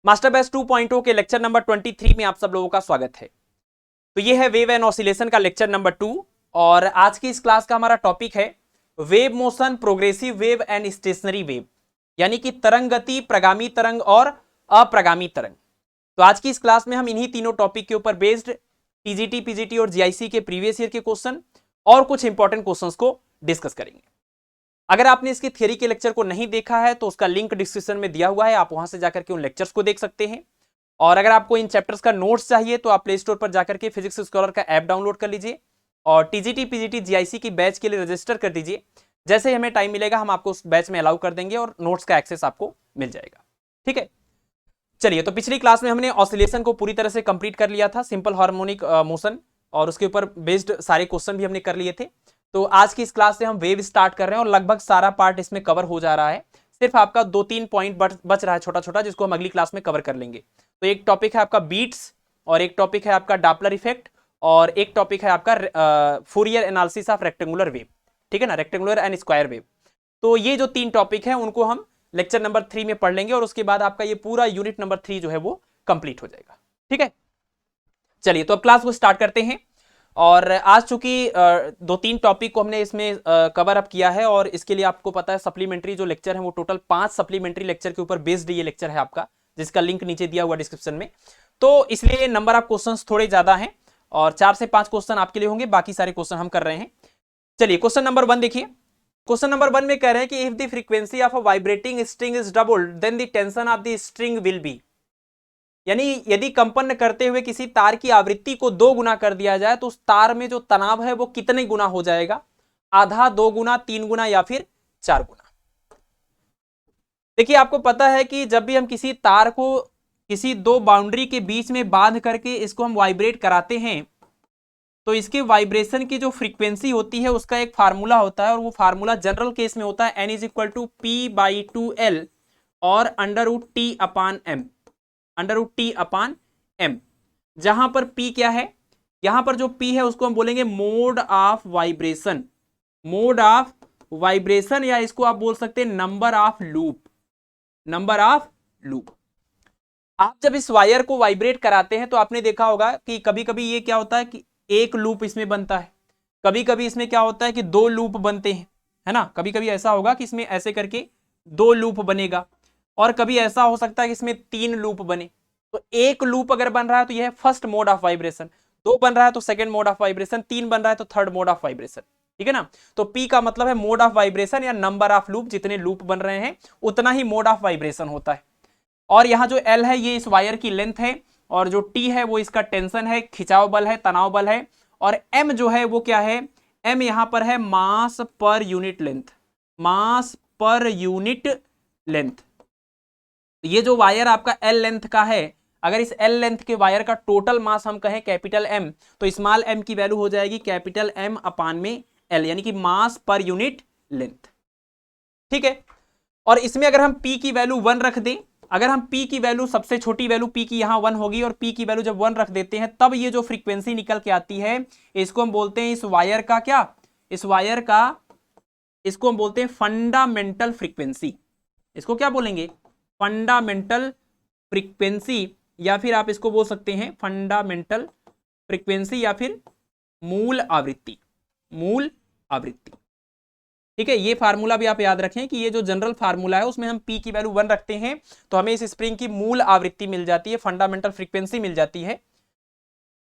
Master batch 2.0 के lecture number 23 में आप सब लोगों का स्वागत है। तो ये है वेव एंड ऑसिलेशन का लेक्चर नंबर 2 और आज की इस क्लास का हमारा टॉपिक है wave motion, progressive wave and stationary wave, यानी कि तरंग गति, प्रगामी तरंग और अप्रगामी तरंग। तो आज की इस क्लास में हम इन्हीं तीनों टॉपिक के ऊपर बेस्ड टीजीटी, पीजीटी और जीआईसी के प्रीवियस ईयर के क्वेश्चन और कुछ इंपॉर्टेंट क्वेश्चंस को डिस्कस करेंगे। अगर आपने इसके थियरी के लेक्चर को नहीं देखा है तो उसका लिंक डिस्क्रिप्शन में दिया हुआ है, आप वहां से जाकर के उन लेक्चर्स को देख सकते हैं। और अगर आपको इन चैप्टर्स का नोट्स चाहिए तो आप प्ले स्टोर पर जाकर के फिजिक्स स्कॉलर का ऐप डाउनलोड कर लीजिए और टीजीटी, पीजीटी, जीआईसी की बैच के लिए रजिस्टर कर दीजिए। जैसे ही हमें टाइम मिलेगा हम आपको उस बैच में अलाउ कर देंगे और नोट्स का एक्सेस आपको मिल जाएगा। ठीक है, चलिए। तो पिछली क्लास में हमने ऑसिलेशन को पूरी तरह से कंप्लीट कर लिया था, सिंपल हार्मोनिक मोशन, और उसके ऊपर बेस्ड सारे क्वेश्चन भी हमने कर लिए थे। तो आज की इस क्लास से हम वेव स्टार्ट कर रहे हैं और लगभग सारा पार्ट इसमें कवर हो जा रहा है। सिर्फ आपका 2-3 पॉइंट बच रहा है छोटा छोटा, जिसको हम अगली क्लास में कवर कर लेंगे। तो एक टॉपिक है आपका बीट्स, और एक टॉपिक है आपका डॉपलर इफेक्ट, और एक टॉपिक है आपका Fourier analysis of rectangular wave. ठीक है ना, रेक्टेंगुलर एंड स्क्वायर वेव। तो ये जो 3 टॉपिक हैं उनको हम लेक्चर नंबर 3 में पढ़ लेंगे और उसके बाद आपका ये पूरा यूनिट नंबर 3 जो है वो कंप्लीट हो जाएगा। ठीक है, चलिए। तो अब क्लास को स्टार्ट करते हैं। और आज चूंकि 2-3 टॉपिक को हमने इसमें कवर अप किया है और इसके लिए आपको पता है सप्लीमेंट्री जो लेक्चर है वो टोटल 5 सप्लीमेंट्री लेक्चर के ऊपर बेस्ड ये लेक्चर है आपका, जिसका लिंक नीचे दिया हुआ डिस्क्रिप्शन में। तो इसलिए नंबर ऑफ क्वेश्चंस थोड़े ज्यादा हैं और 4 से 5 क्वेश्चन आपके लिए होंगे, बाकी सारे क्वेश्चन हम कर रहे हैं। चलिए, क्वेश्चन नंबर 1 देखिए। क्वेश्चन नंबर 1 में कह रहे हैं कि if the frequency of a vibrating string is doubled then the tension of the string will be, यानी यदि कंपन करते हुए किसी तार की आवृत्ति को 2 गुना कर दिया जाए तो उस तार में जो तनाव है वो कितने गुना हो जाएगा? आधा, 2 गुना, 3 गुना या फिर 4 गुना? देखिए, आपको पता है कि जब भी हम किसी तार को किसी 2 बाउंड्री के बीच में बांध करके इसको हम वाइब्रेट कराते हैं तो इसके वाइब्रेशन की जो फ्रीक्वेंसी होती है उसका एक फार्मूला होता है, और वो फार्मूला जनरल केस में होता है n = p/2l और √t/m, √t/m, जहां पर p क्या है? यहां पर जो p है उसको हम बोलेंगे mode of vibration, mode of vibration, या इसको आप बोल सकते हैं number of loop, number of loop. आप जब इस वायर को वाइब्रेट कराते हैं तो आपने देखा होगा कि कभी कभी ये क्या होता है कि एक लूप इसमें बनता है, कभी कभी इसमें क्या होता है कि 2 लूप बनते हैं, है ना। कभी कभी ऐसा होगा कि इसमें ऐसे करके 2 लूप बनेगा, और कभी ऐसा हो सकता है कि इसमें 3 लूप बने। तो एक लूप अगर बन रहा है तो यह है फर्स्ट मोड ऑफ वाइब्रेशन, 2 बन रहा है तो सेकंड मोड ऑफ वाइब्रेशन, 3 बन रहा है तो थर्ड मोड ऑफ वाइब्रेशन। ठीक है ना। तो पी का मतलब है मोड ऑफ वाइब्रेशन या नंबर ऑफ लूप, जितने लूप बन रहे हैं उतना ही मोड ऑफ वाइब्रेशन होता है। और यहां जो एल है ये इस वायर की लेंथ है, और जो टी है वो इसका टेंशन है, खिंचाव बल है, तनाव बल है, और एम जो है वो क्या है? एम यहां पर है मास पर यूनिट लेंथ, मास पर यूनिट लेंथ। ये जो वायर आपका एल लेंथ का है, अगर इस एल लेंथ के वायर का टोटल मास हम कहें कैपिटल एम, तो स्मॉल एम की वैल्यू हो जाएगी कैपिटल एम अपान में एल, यानी कि मास पर यूनिट लेंथ। ठीक है। और इसमें अगर हम p की वैल्यू 1 रख दें, अगर हम p की वैल्यू, सबसे छोटी वैल्यू p की यहां 1 होगी, और p की वैल्यू जब 1 रख देते हैं तब ये जो फ्रीक्वेंसी निकल के आती है इसको हम बोलते हैं, इस वायर का क्या, इस वायर का, इसको हम बोलते हैं फंडामेंटल फ्रीक्वेंसी। इसको क्या बोलेंगे? फंडामेंटल फ्रीक्वेंसी, या फिर आप इसको बोल सकते हैं फंडामेंटल फ्रीक्वेंसी या फिर मूल आवृत्ति, मूल आवृत्ति। ठीक है, ये फार्मूला भी आप याद रखें कि ये जो जनरल फार्मूला है उसमें हम p की वैल्यू 1 रखते हैं तो हमें इस स्प्रिंग की मूल आवृत्ति मिल जाती है, फंडामेंटल फ्रीक्वेंसी मिल जाती है।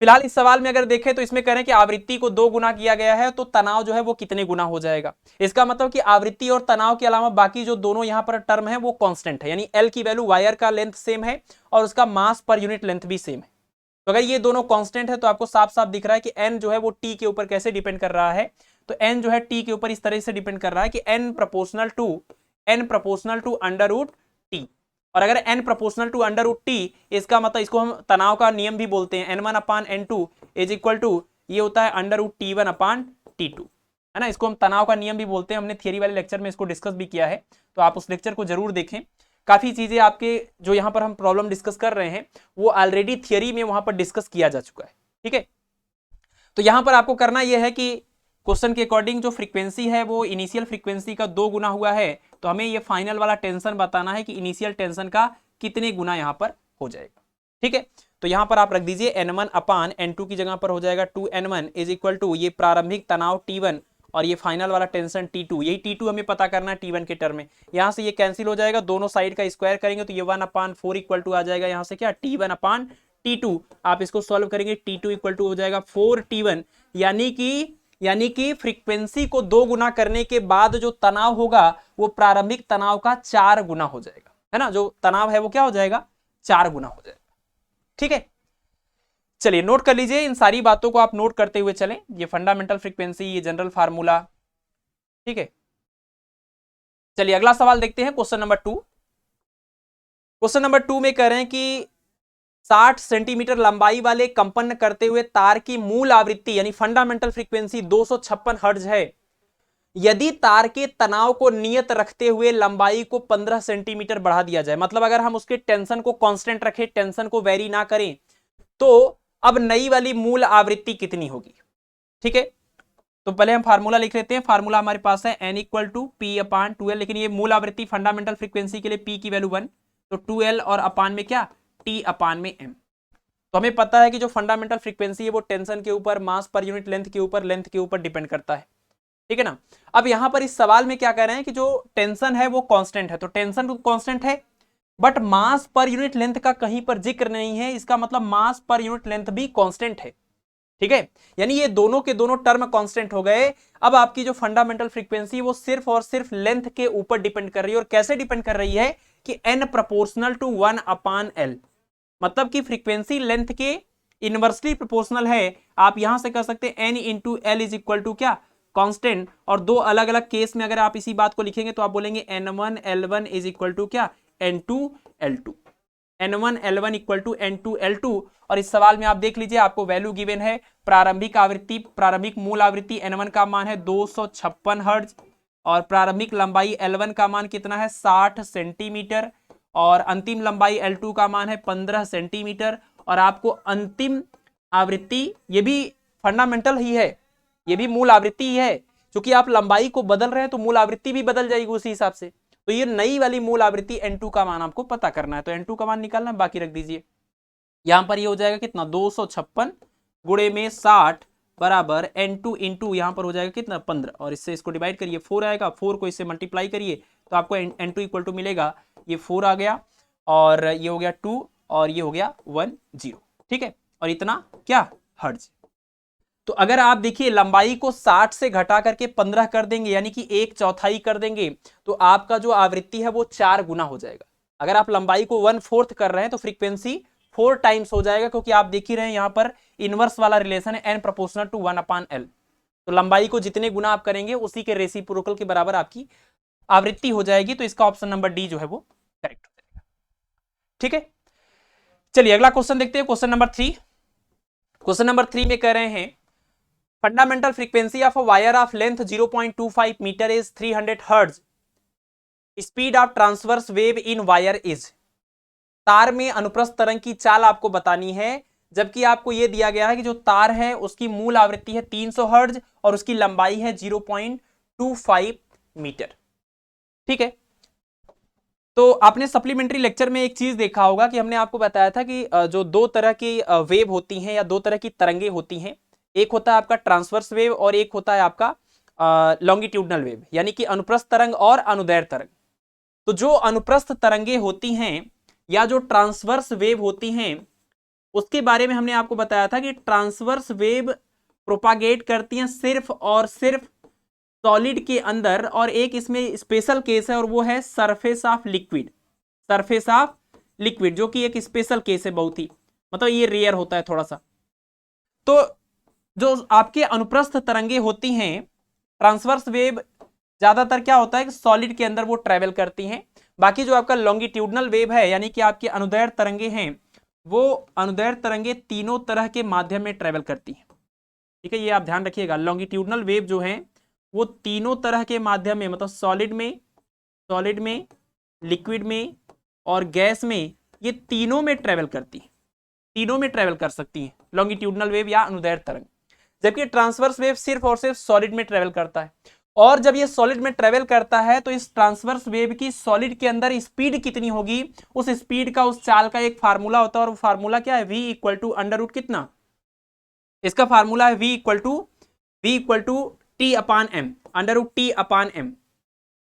फिलहाल इस सवाल में अगर देखें तो इसमें कह रहे हैं कि आवृत्ति को 2 गुना किया गया है तो तनाव जो है वो कितने गुना हो जाएगा। इसका मतलब कि आवृत्ति और तनाव के अलावा बाकी जो दोनों यहां पर टर्म है वो कांस्टेंट है, यानी एल की वैल्यू, वायर का लेंथ सेम है और उसका मास पर यूनिट लेंथ भी सेम है। तो अगर ये दोनों कांस्टेंट है तो आपको साफ साफ दिख रहा है कि एन जो है वो टी के ऊपर कैसे डिपेंड कर रहा है। तो एन जो है टी के ऊपर इस तरह से डिपेंड कर रहा है कि n proportional to under root t, और अगर n proportional to under root t, इसका मतलब इसको हम तनाव का नियम भी बोलते हैं, n1/n2 इज इक्वल टू, ये होता है अंडर रूट t1/t2, है ना। इसको हम तनाव का नियम भी बोलते हैं, हमने थियरी वाले लेक्चर में इसको डिस्कस भी किया है, तो आप उस लेक्चर को जरूर देखें। काफी चीजें आपके जो यहाँ पर हम प्रॉब्लम डिस्कस कर रहे हैं वो ऑलरेडी थियरी में वहां पर डिस्कस किया जा चुका है। ठीक है, तो यहां पर आपको करना यह है कि क्वेश्चन के अकॉर्डिंग जो फ्रीक्वेंसी है वो इनिशियल फ्रीक्वेंसी का 2 गुना हुआ है, तो हमें ये फाइनल वाला टेंशन बताना है कि इनिशियल टेंशन का कितने गुना यहाँ पर हो जाएगा। ठीक है, तो यहां पर आप रख दीजिए n1 अपान n2 की जगह पर हो जाएगा 2n1 इज इक्वल टू ये प्रारंभिक तनाव T1 और ये फाइनल वाला टेंशन T2। यही T2 हमें पता करना है T1 के टर्म में। यहां से ये कैंसिल हो जाएगा, दोनों साइड का स्क्वायर करेंगे तो ये 1/4 इक्वल टू आ जाएगा यहाँ से क्या T1/T2। आप इसको सॉल्व करेंगे T2 इक्वल टू हो जाएगा 4T1, यानी कि फ्रीक्वेंसी को 2 गुना करने के बाद जो तनाव होगा वो प्रारंभिक तनाव का 4 गुना हो जाएगा, है ना। जो तनाव है वो क्या हो जाएगा, 4 गुना हो जाएगा। ठीक है, चलिए नोट कर लीजिए, इन सारी बातों को आप नोट करते हुए चलें। ये फंडामेंटल फ्रीक्वेंसी, ये जनरल फार्मूला। ठीक है, चलिए अगला सवाल देखते हैं, क्वेश्चन नंबर 2। क्वेश्चन नंबर 2 में कह रहे हैं कि 60 सेंटीमीटर लंबाई वाले कंपन करते हुए तार की मूल आवृत्ति यानी फंडामेंटल फ्रीक्वेंसी 256 हर्ट्ज है। यदि तार के तनाव को नियत रखते हुए लंबाई को 15 सेंटीमीटर बढ़ा दिया जाए, मतलब अगर हम उसके टेंशन को कांस्टेंट रखें, टेंशन को वेरी ना करें, तो अब नई वाली मूल आवृत्ति कितनी होगी। ठीक है, तो पहले हम फार्मूला लिख लेते हैं। फार्मूला हमारे पास है n इक्वल टू P/2L, लेकिन ये मूल आवृत्ति फंडामेंटल फ्रीक्वेंसी के लिए P की वैल्यू 1, तो 2L और अपान में क्या T/m। तो हमें पता है कि जो फंडामेंटल फ्रीक्वेंसी है वो टेंशन के ऊपर, मास पर यूनिट लेंथ के ऊपर डिपेंड करता है। ठीक है ना। अब यहां पर इस सवाल में क्या कह रहे हैं कि जो टेंशन है वो कांस्टेंट है, तो टेंशन तो कांस्टेंट है but mass per unit length का कहीं पर जिक्र नहीं है। इसका मतलब मास पर यूनिट लेंथ भी कांस्टेंट है। ठीक है, यानी ये दोनों के दोनों टर्म कांस्टेंट हो गए। अब आपकी जो फंडामेंटल फ्रीक्वेंसी वो सिर्फ और सिर्फ लेंथ के ऊपर डिपेंड कर रही है। और कैसे डिपेंड कर रही है कि n प्रोपोर्शनल टू 1/L, मतलब कि फ्रीक्वेंसी लेंथ के इनवर्सली प्रोपोर्शनल है। आप यहां से कर सकते हैं n into l is equal to क्या कांस्टेंट। और दो अलग अलग केस में अगर आप इसी बात को लिखेंगे तो आप बोलेंगे n1 L1 is equal to क्या n2 L2, n1 L1 equal to n2 L2। और इस सवाल में आप देख लीजिए आपको वैल्यू गिवन है, प्रारंभिक आवृत्ति, प्रारंभिक मूल आवृत्ति n1 का मान है 256 हर्ट्ज और प्रारंभिक लंबाई L1 का मान कितना है 60 सेंटीमीटर और अंतिम लंबाई L2 का मान है 15 सेंटीमीटर। और आपको अंतिम आवृत्ति, ये भी फंडामेंटल ही है, ये भी मूल आवृत्ति ही है, क्योंकि आप लंबाई को बदल रहे हैं तो मूल आवृत्ति भी बदल जाएगी उसी हिसाब से। तो ये नई वाली मूल आवृत्ति n2 का मान आपको पता करना है, तो n2 का मान निकालना है, बाकी रख दीजिए। यहां पर ये हो जाएगा कितना 256 गुणे में 60 बराबर n2 इंटू यहां पर हो जाएगा कितना 15, और इससे इसको डिवाइड करिए 4 आएगा, 4 को इससे मल्टीप्लाई करिए तो आपको n2 इक्वल टू मिलेगा, ये 4 आ गया और ये हो गया 2 और ये हो गया 10। ठीक है, और इतना क्या हर्ट्ज। तो अगर आप देखिए लंबाई को 60 से घटा करके 15 कर देंगे यानी कि 1/4 कर देंगे तो आपका जो आवृत्ति है वो 4 गुना हो जाएगा। अगर आप लंबाई को 1/4 कर रहे हैं तो फ्रीक्वेंसी 4 टाइम्स हो जाएगा, क्योंकि आप देख ही रहे हैं यहाँ पर इनवर्स वाला रिलेशन है n प्रोपोर्शनल टू 1/L। तो लंबाई को जितने गुना आप करेंगे उसी के रेसिप्रोकल के बराबर आपकी आवृत्ति हो जाएगी। तो इसका ऑप्शन नंबर डी जो है वो करेक्ट हो जाएगा। ठीक है, चलिए अगला क्वेश्चन देखते हैं, क्वेश्चन नंबर 3। क्वेश्चन नंबर 3 में कह रहे हैं fundamental frequency of a wire of length 0.25 metre is 300 hertz, speed of transverse wave in wire is. तार में अनुप्रस्थ तरंग की चाल आपको बतानी है, जबकि आपको यह दिया गया है कि जो तार है उसकी मूल आवृत्ति है 300 हर्ट्ज और उसकी लंबाई है 0.25 मीटर। ठीक है, तो आपने सप्लीमेंट्री लेक्चर में एक चीज देखा होगा कि हमने आपको बताया था कि जो दो तरह की वेव होती हैं या दो तरह की तरंगे होती हैं, एक होता है आपका ट्रांसवर्स वेव और एक होता है आपका लॉन्गिट्यूडनल वेव, यानी कि अनुप्रस्थ तरंग और अनुदैर्ध्य तरंग। तो जो अनुप्रस्थ तरंगे होती हैं या जो ट्रांसवर्स वेव होती हैं उसके बारे में हमने आपको बताया था कि ट्रांसवर्स वेव प्रोपागेट करती हैं सिर्फ और सिर्फ सॉलिड के अंदर, और एक इसमें स्पेशल केस है और वो है surface of liquid. Surface of liquid जो कि एक स्पेशल केस है, बहुत ही मतलब ये रेयर होता है थोड़ा सा। तो जो आपके अनुप्रस्थ तरंगे होती हैं, ट्रांसवर्स वेव ज्यादातर क्या होता है कि सॉलिड के अंदर वो ट्रेवल करती हैं। बाकी जो आपका लॉन्गिट्यूडनल वेव है यानी कि आपकी अनुदैर्ध्य तरंगे हैं, वो अनुदैर्ध्य तरंगे तीनों तरह के माध्यम में ट्रेवल करती हैं। ठीक है, ये आप ध्यान रखिएगा, लॉन्गिट्यूडनल वेव जो है वो तीनों तरह के माध्यम में, मतलब सॉलिड में, लिक्विड में और गैस में, ये तीनों में ट्रेवल करती है, तीनों में ट्रेवल कर सकती है लॉन्गिट्यूडनल वेव या अनुदैर्ध्य तरंग। जबकि ट्रांसवर्स वेव सिर्फ और सिर्फ सॉलिड में ट्रेवल करता है। और जब ये सॉलिड में ट्रेवल करता है तो इस ट्रांसवर्स वेव की सॉलिड के अंदर स्पीड कितनी होगी, उस स्पीड का, उस चाल का एक फार्मूला होता है, और वो फार्मूला क्या है, v equal to under root कितना, इसका फार्मूला है v equal to t upon m, under root t upon m.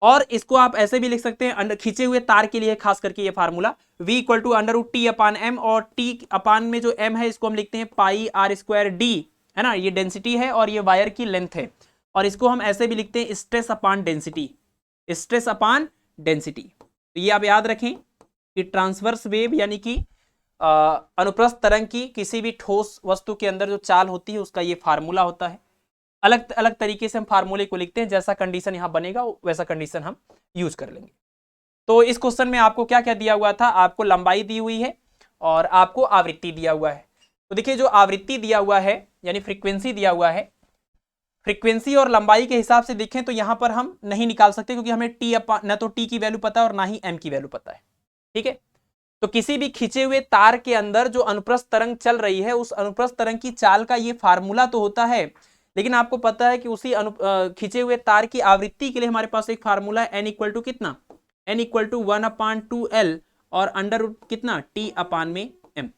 और इसको आप ऐसे भी लिख सकते हैं, खींचे हुए तार के लिए खास करके ये formula v equal to under root t upon m, और टी अपान में जो m है इसको हम लिखते हैं पाई आर स्क्वायर डी, है ना, ये डेंसिटी है और ये वायर की लेंथ है, और इसको हम ऐसे भी लिखते हैं stress upon density, stress upon density. तो ये आप याद रखें कि ट्रांसवर्स वेव यानी कि अनुप्रस्थ तरंग की किसी भी ठोस वस्तु के अंदर जो चाल होती है उसका ये फार्मूला होता है। अलग अलग तरीके से हम फार्मूले को लिखते हैं, जैसा कंडीशन यहां बनेगा वैसा कंडीशन हम यूज कर लेंगे। तो इस क्वेश्चन में आपको क्या क्या दिया हुआ था, आपको लंबाई दी हुई है और आपको आवृत्ति दिया हुआ है। तो देखिए जो आवृत्ति दिया हुआ है यानी फ्रीक्वेंसी दिया हुआ है, फ्रीक्वेंसी और लंबाई के हिसाब से देखें तो यहां पर हम नहीं निकाल सकते क्योंकि हमें टी न तो टी की वैल्यू पता है और ना ही एम की वैल्यू पता है, ठीक है। तो किसी भी खींचे हुए तार के अंदर जो अनुप्रस्थ तरंग चल रही है उस अनुप्रस्थ तरंग की चाल का ये फार्मूला तो होता है, लेकिन आपको पता है कि उसी खींचे हुए तार की आवृत्ति के लिए हमारे पास एक फार्मूला है n इक्वल टू कितना, n इक्वल टू 1/2L और अंडर रूट कितना t अपान में m।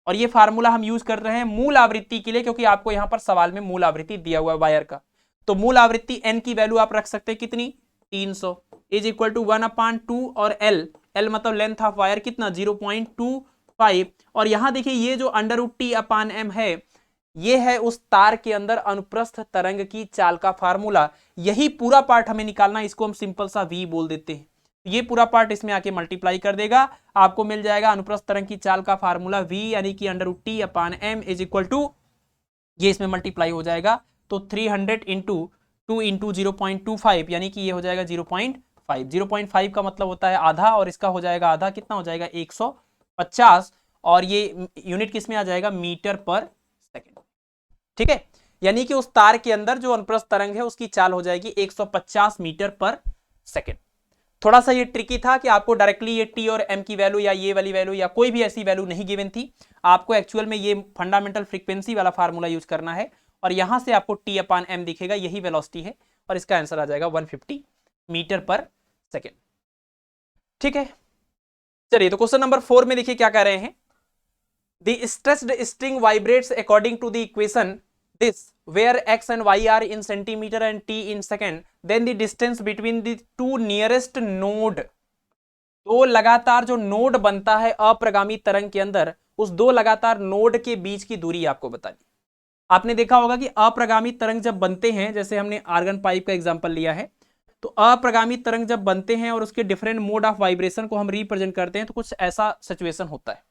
और ये फार्मूला हम यूज कर रहे हैं मूल आवृत्ति के लिए क्योंकि आपको यहां पर सवाल में मूल आवृत्ति दिया हुआ है वायर का। तो मूल आवृत्ति n की वैल्यू आप रख सकते हैं कितनी, 300 इज इक्वल टू 1/2 और l मतलब लेंथ ऑफ वायर कितना 0.25। और यहां देखिए ये जो under root t upon M है ये है उस तार के अंदर अनुप्रस्थ तरंग की चाल का फार्मूला। यही पूरा पार्ट हमें निकालना, इसको हम सिंपल सा v बोल देते हैं। ये पूरा पार्ट इसमें आके मल्टीप्लाई कर देगा, आपको मिल जाएगा अनुप्रस्थ तरंग की चाल का फार्मूला v यानी कि under root t upon m is equal to, ये इसमें मल्टीप्लाई हो जाएगा तो 300 इंटू 2 इंटू 0.25 यानी कि ये हो जाएगा 0.5। 0.5 का मतलब होता है आधा और इसका हो जाएगा आधा, कितना हो जाएगा 150, और ये यूनिट किस में आ जाएगा, मीटर पर सेकेंड, ठीक है। यानी कि उस तार के अंदर जो अनुप्रस्थ तरंग है उसकी चाल हो जाएगी 150 मीटर पर सेकेंड। थोड़ा सा ये ट्रिकी था कि आपको डायरेक्टली ये टी और एम की वैल्यू या ये वाली वैल्यू या कोई भी ऐसी वैल्यू नहीं गिवन थी, आपको एक्चुअल में ये फंडामेंटल फ्रीक्वेंसी वाला फार्मूला यूज करना है और यहां से आपको टी अपान एम दिखेगा, यही वेलोसिटी है और इसका आंसर आ जाएगा 150 मीटर पर सेकेंड, ठीक है। चलिए तो क्वेश्चन नंबर 4 में देखिए क्या कह रहे हैं, the stressed string vibrates according to the equation this where x and y are in centimeter and t in second, then the distance between the two nearest node, दो लगातार जो नोड बनता है अप्रगामी तरंग के अंदर उस दो लगातार नोड के बीच की दूरी आपको बतानी। आपने देखा होगा कि अप्रगामी तरंग जब बनते हैं, जैसे हमने आर्गन पाइप का एग्जांपल लिया है, तो अप्रगामी तरंग जब बनते हैं और उसके डिफरेंट मोड ऑफ वाइब्रेशन को हम रिप्रेजेंट करते हैं तो कुछ ऐसा सिचुएशन होता है,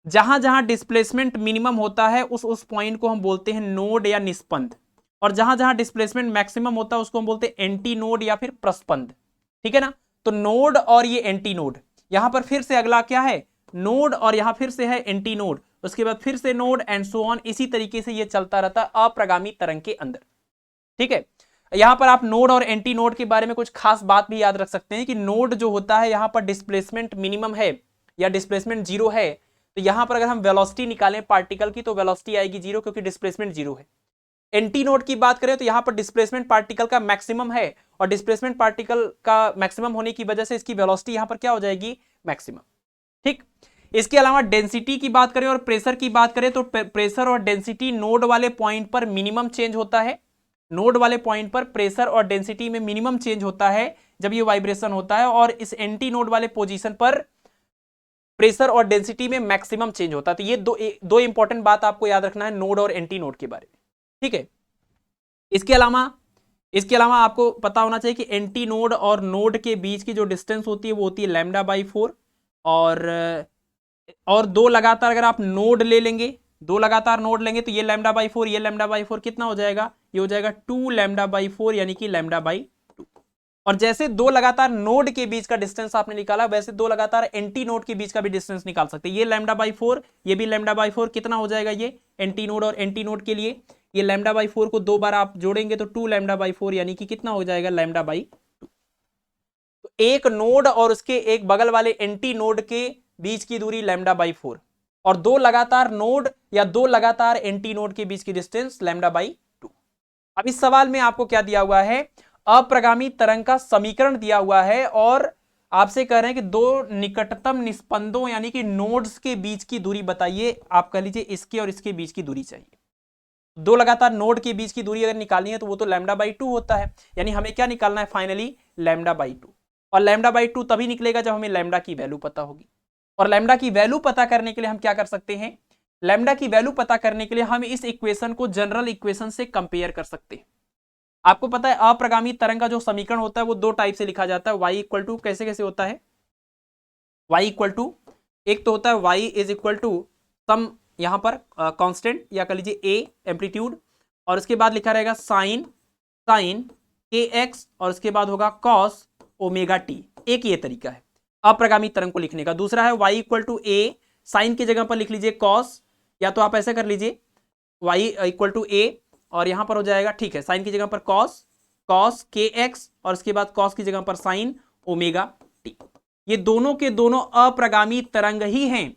जहां जहां डिस्प्लेसमेंट मिनिमम होता है उस पॉइंट को हम बोलते हैं नोड या निस्पंद, और जहां जहां डिस्प्लेसमेंट मैक्सिमम होता है उसको हम बोलते हैं एंटी नोड या फिर प्रस्पंद, ठीक है ना। तो नोड और ये एंटी नोड, यहां पर फिर से अगला क्या है, नोड, और यहां फिर से है एंटी नोड, उसके बाद फिर से नोड एंड सो ऑन, इसी तरीके से ये चलता रहता है अप्रगामी तरंग के अंदर, ठीक है। यहां पर आप नोड और एंटी नोड के बारे में कुछ खास बात भी याद रख सकते हैं कि नोड जो होता है यहां पर डिस्प्लेसमेंट मिनिमम है या डिस्प्लेसमेंट जीरो है, तो यहां पर अगर हम वेलोसिटी निकालें पार्टिकल की तो वेलोसिटी आएगी जीरो क्योंकि डिस्प्लेसमेंट जीरो है। एंटी नोड की बात करें तो यहां पर डिस्प्लेसमेंट पार्टिकल का मैक्सिमम है और डिस्प्लेसमेंट पार्टिकल का मैक्सिमम होने की वजह से इसकी वेलोसिटी यहां पर क्या हो जाएगी, मैक्सिमम, ठीक। इसके अलावा डेंसिटी की बात करें और प्रेशर की बात करें तो प्रेशर और डेंसिटी नोड वाले पॉइंट पर मिनिमम चेंज होता है, नोड वाले पॉइंट पर प्रेशर और डेंसिटी में मिनिमम चेंज होता है जब ये वाइब्रेशन होता है, और इस एंटी नोड वाले पोजीशन पर प्रेशर और डेंसिटी में मैक्सिमम चेंज होता है। तो ये दो इंपॉर्टेंट बात आपको याद रखना है नोड और एंटी नोड के बारे में, ठीक है। इसके अलावा आपको पता होना चाहिए कि एंटी नोड और नोड के बीच की जो डिस्टेंस होती है वो होती है λ/4, और दो लगातार अगर आप नोड ले लेंगे, दो लगातार नोड लेंगे तो ये λ/4, ये λ/4 कितना हो जाएगा, ये हो जाएगा 2 λ/4 यानी कि λ/2। और जैसे दो लगातार नोड के बीच का डिस्टेंस आपने निकाला वैसे दो लगातार एंटी नोड के बीच का भी डिस्टेंस निकाल सकते हैं। ये λ/4, ये भी λ/4, कितना हो जाएगा ये एंटी नोड और एंटी नोड के लिए, ये λ/4 को दो बार आप जोड़ेंगे तो 2 λ/4 यानी कि कितना हो जाएगा λ/2। तो एक नोड और उसके एक बगल वाले एंटी नोड के बीच की दूरी λ/4 और दो लगातार नोड या दो लगातार एंटी नोड के बीच की डिस्टेंस λ/2। अब इस सवाल में आपको क्या दिया हुआ है, अप्रगामी तरंग का समीकरण दिया हुआ है और आपसे कह रहे हैं कि दो निकटतम निस्पंदों यानी कि नोड्स के बीच की दूरी बताइए। आप कह लीजिए इसके और इसके बीच की दूरी चाहिए। दो लगातार नोड के बीच की दूरी अगर निकालनी है तो वो तो λ/2 होता है, यानी हमें क्या निकालना है फाइनली λ/2। और λ/2 तभी निकलेगा जब हमें लैम्डा की वैल्यू पता होगी। और लैम्डा की वैल्यू पता करने के लिए हम क्या कर सकते हैं, लैम्डा की वैल्यू पता करने के लिए हम इस इक्वेशन को जनरल इक्वेशन से कंपेयर कर सकते हैं। आपको पता है अप्रगामी तरंग का जो समीकरण होता है वो दो टाइप से लिखा जाता है। y इक्वल टू कैसे कैसे होता है, y इक्वल टू एक तो होता है y इज इक्वल टू सम यहां पर कांस्टेंट या कह लीजिए a एम्पलीट्यूड, और उसके बाद लिखा रहेगा साइन kx और उसके बाद होगा कॉस ओमेगा टी। एक ये तरीका है अप्रगामी तरंग को लिखने का। दूसरा है y equal to a, sine की जगह पर लिख लीजिए कॉस, या तो आप ऐसे कर लीजिए y इक्वल टू a और यहां पर हो जाएगा, ठीक है, साइन की जगह पर कॉस kx और उसके बाद कॉस की जगह पर साइन ओमेगा टी। ये दोनों के दोनों अप्रगामी तरंग ही हैं।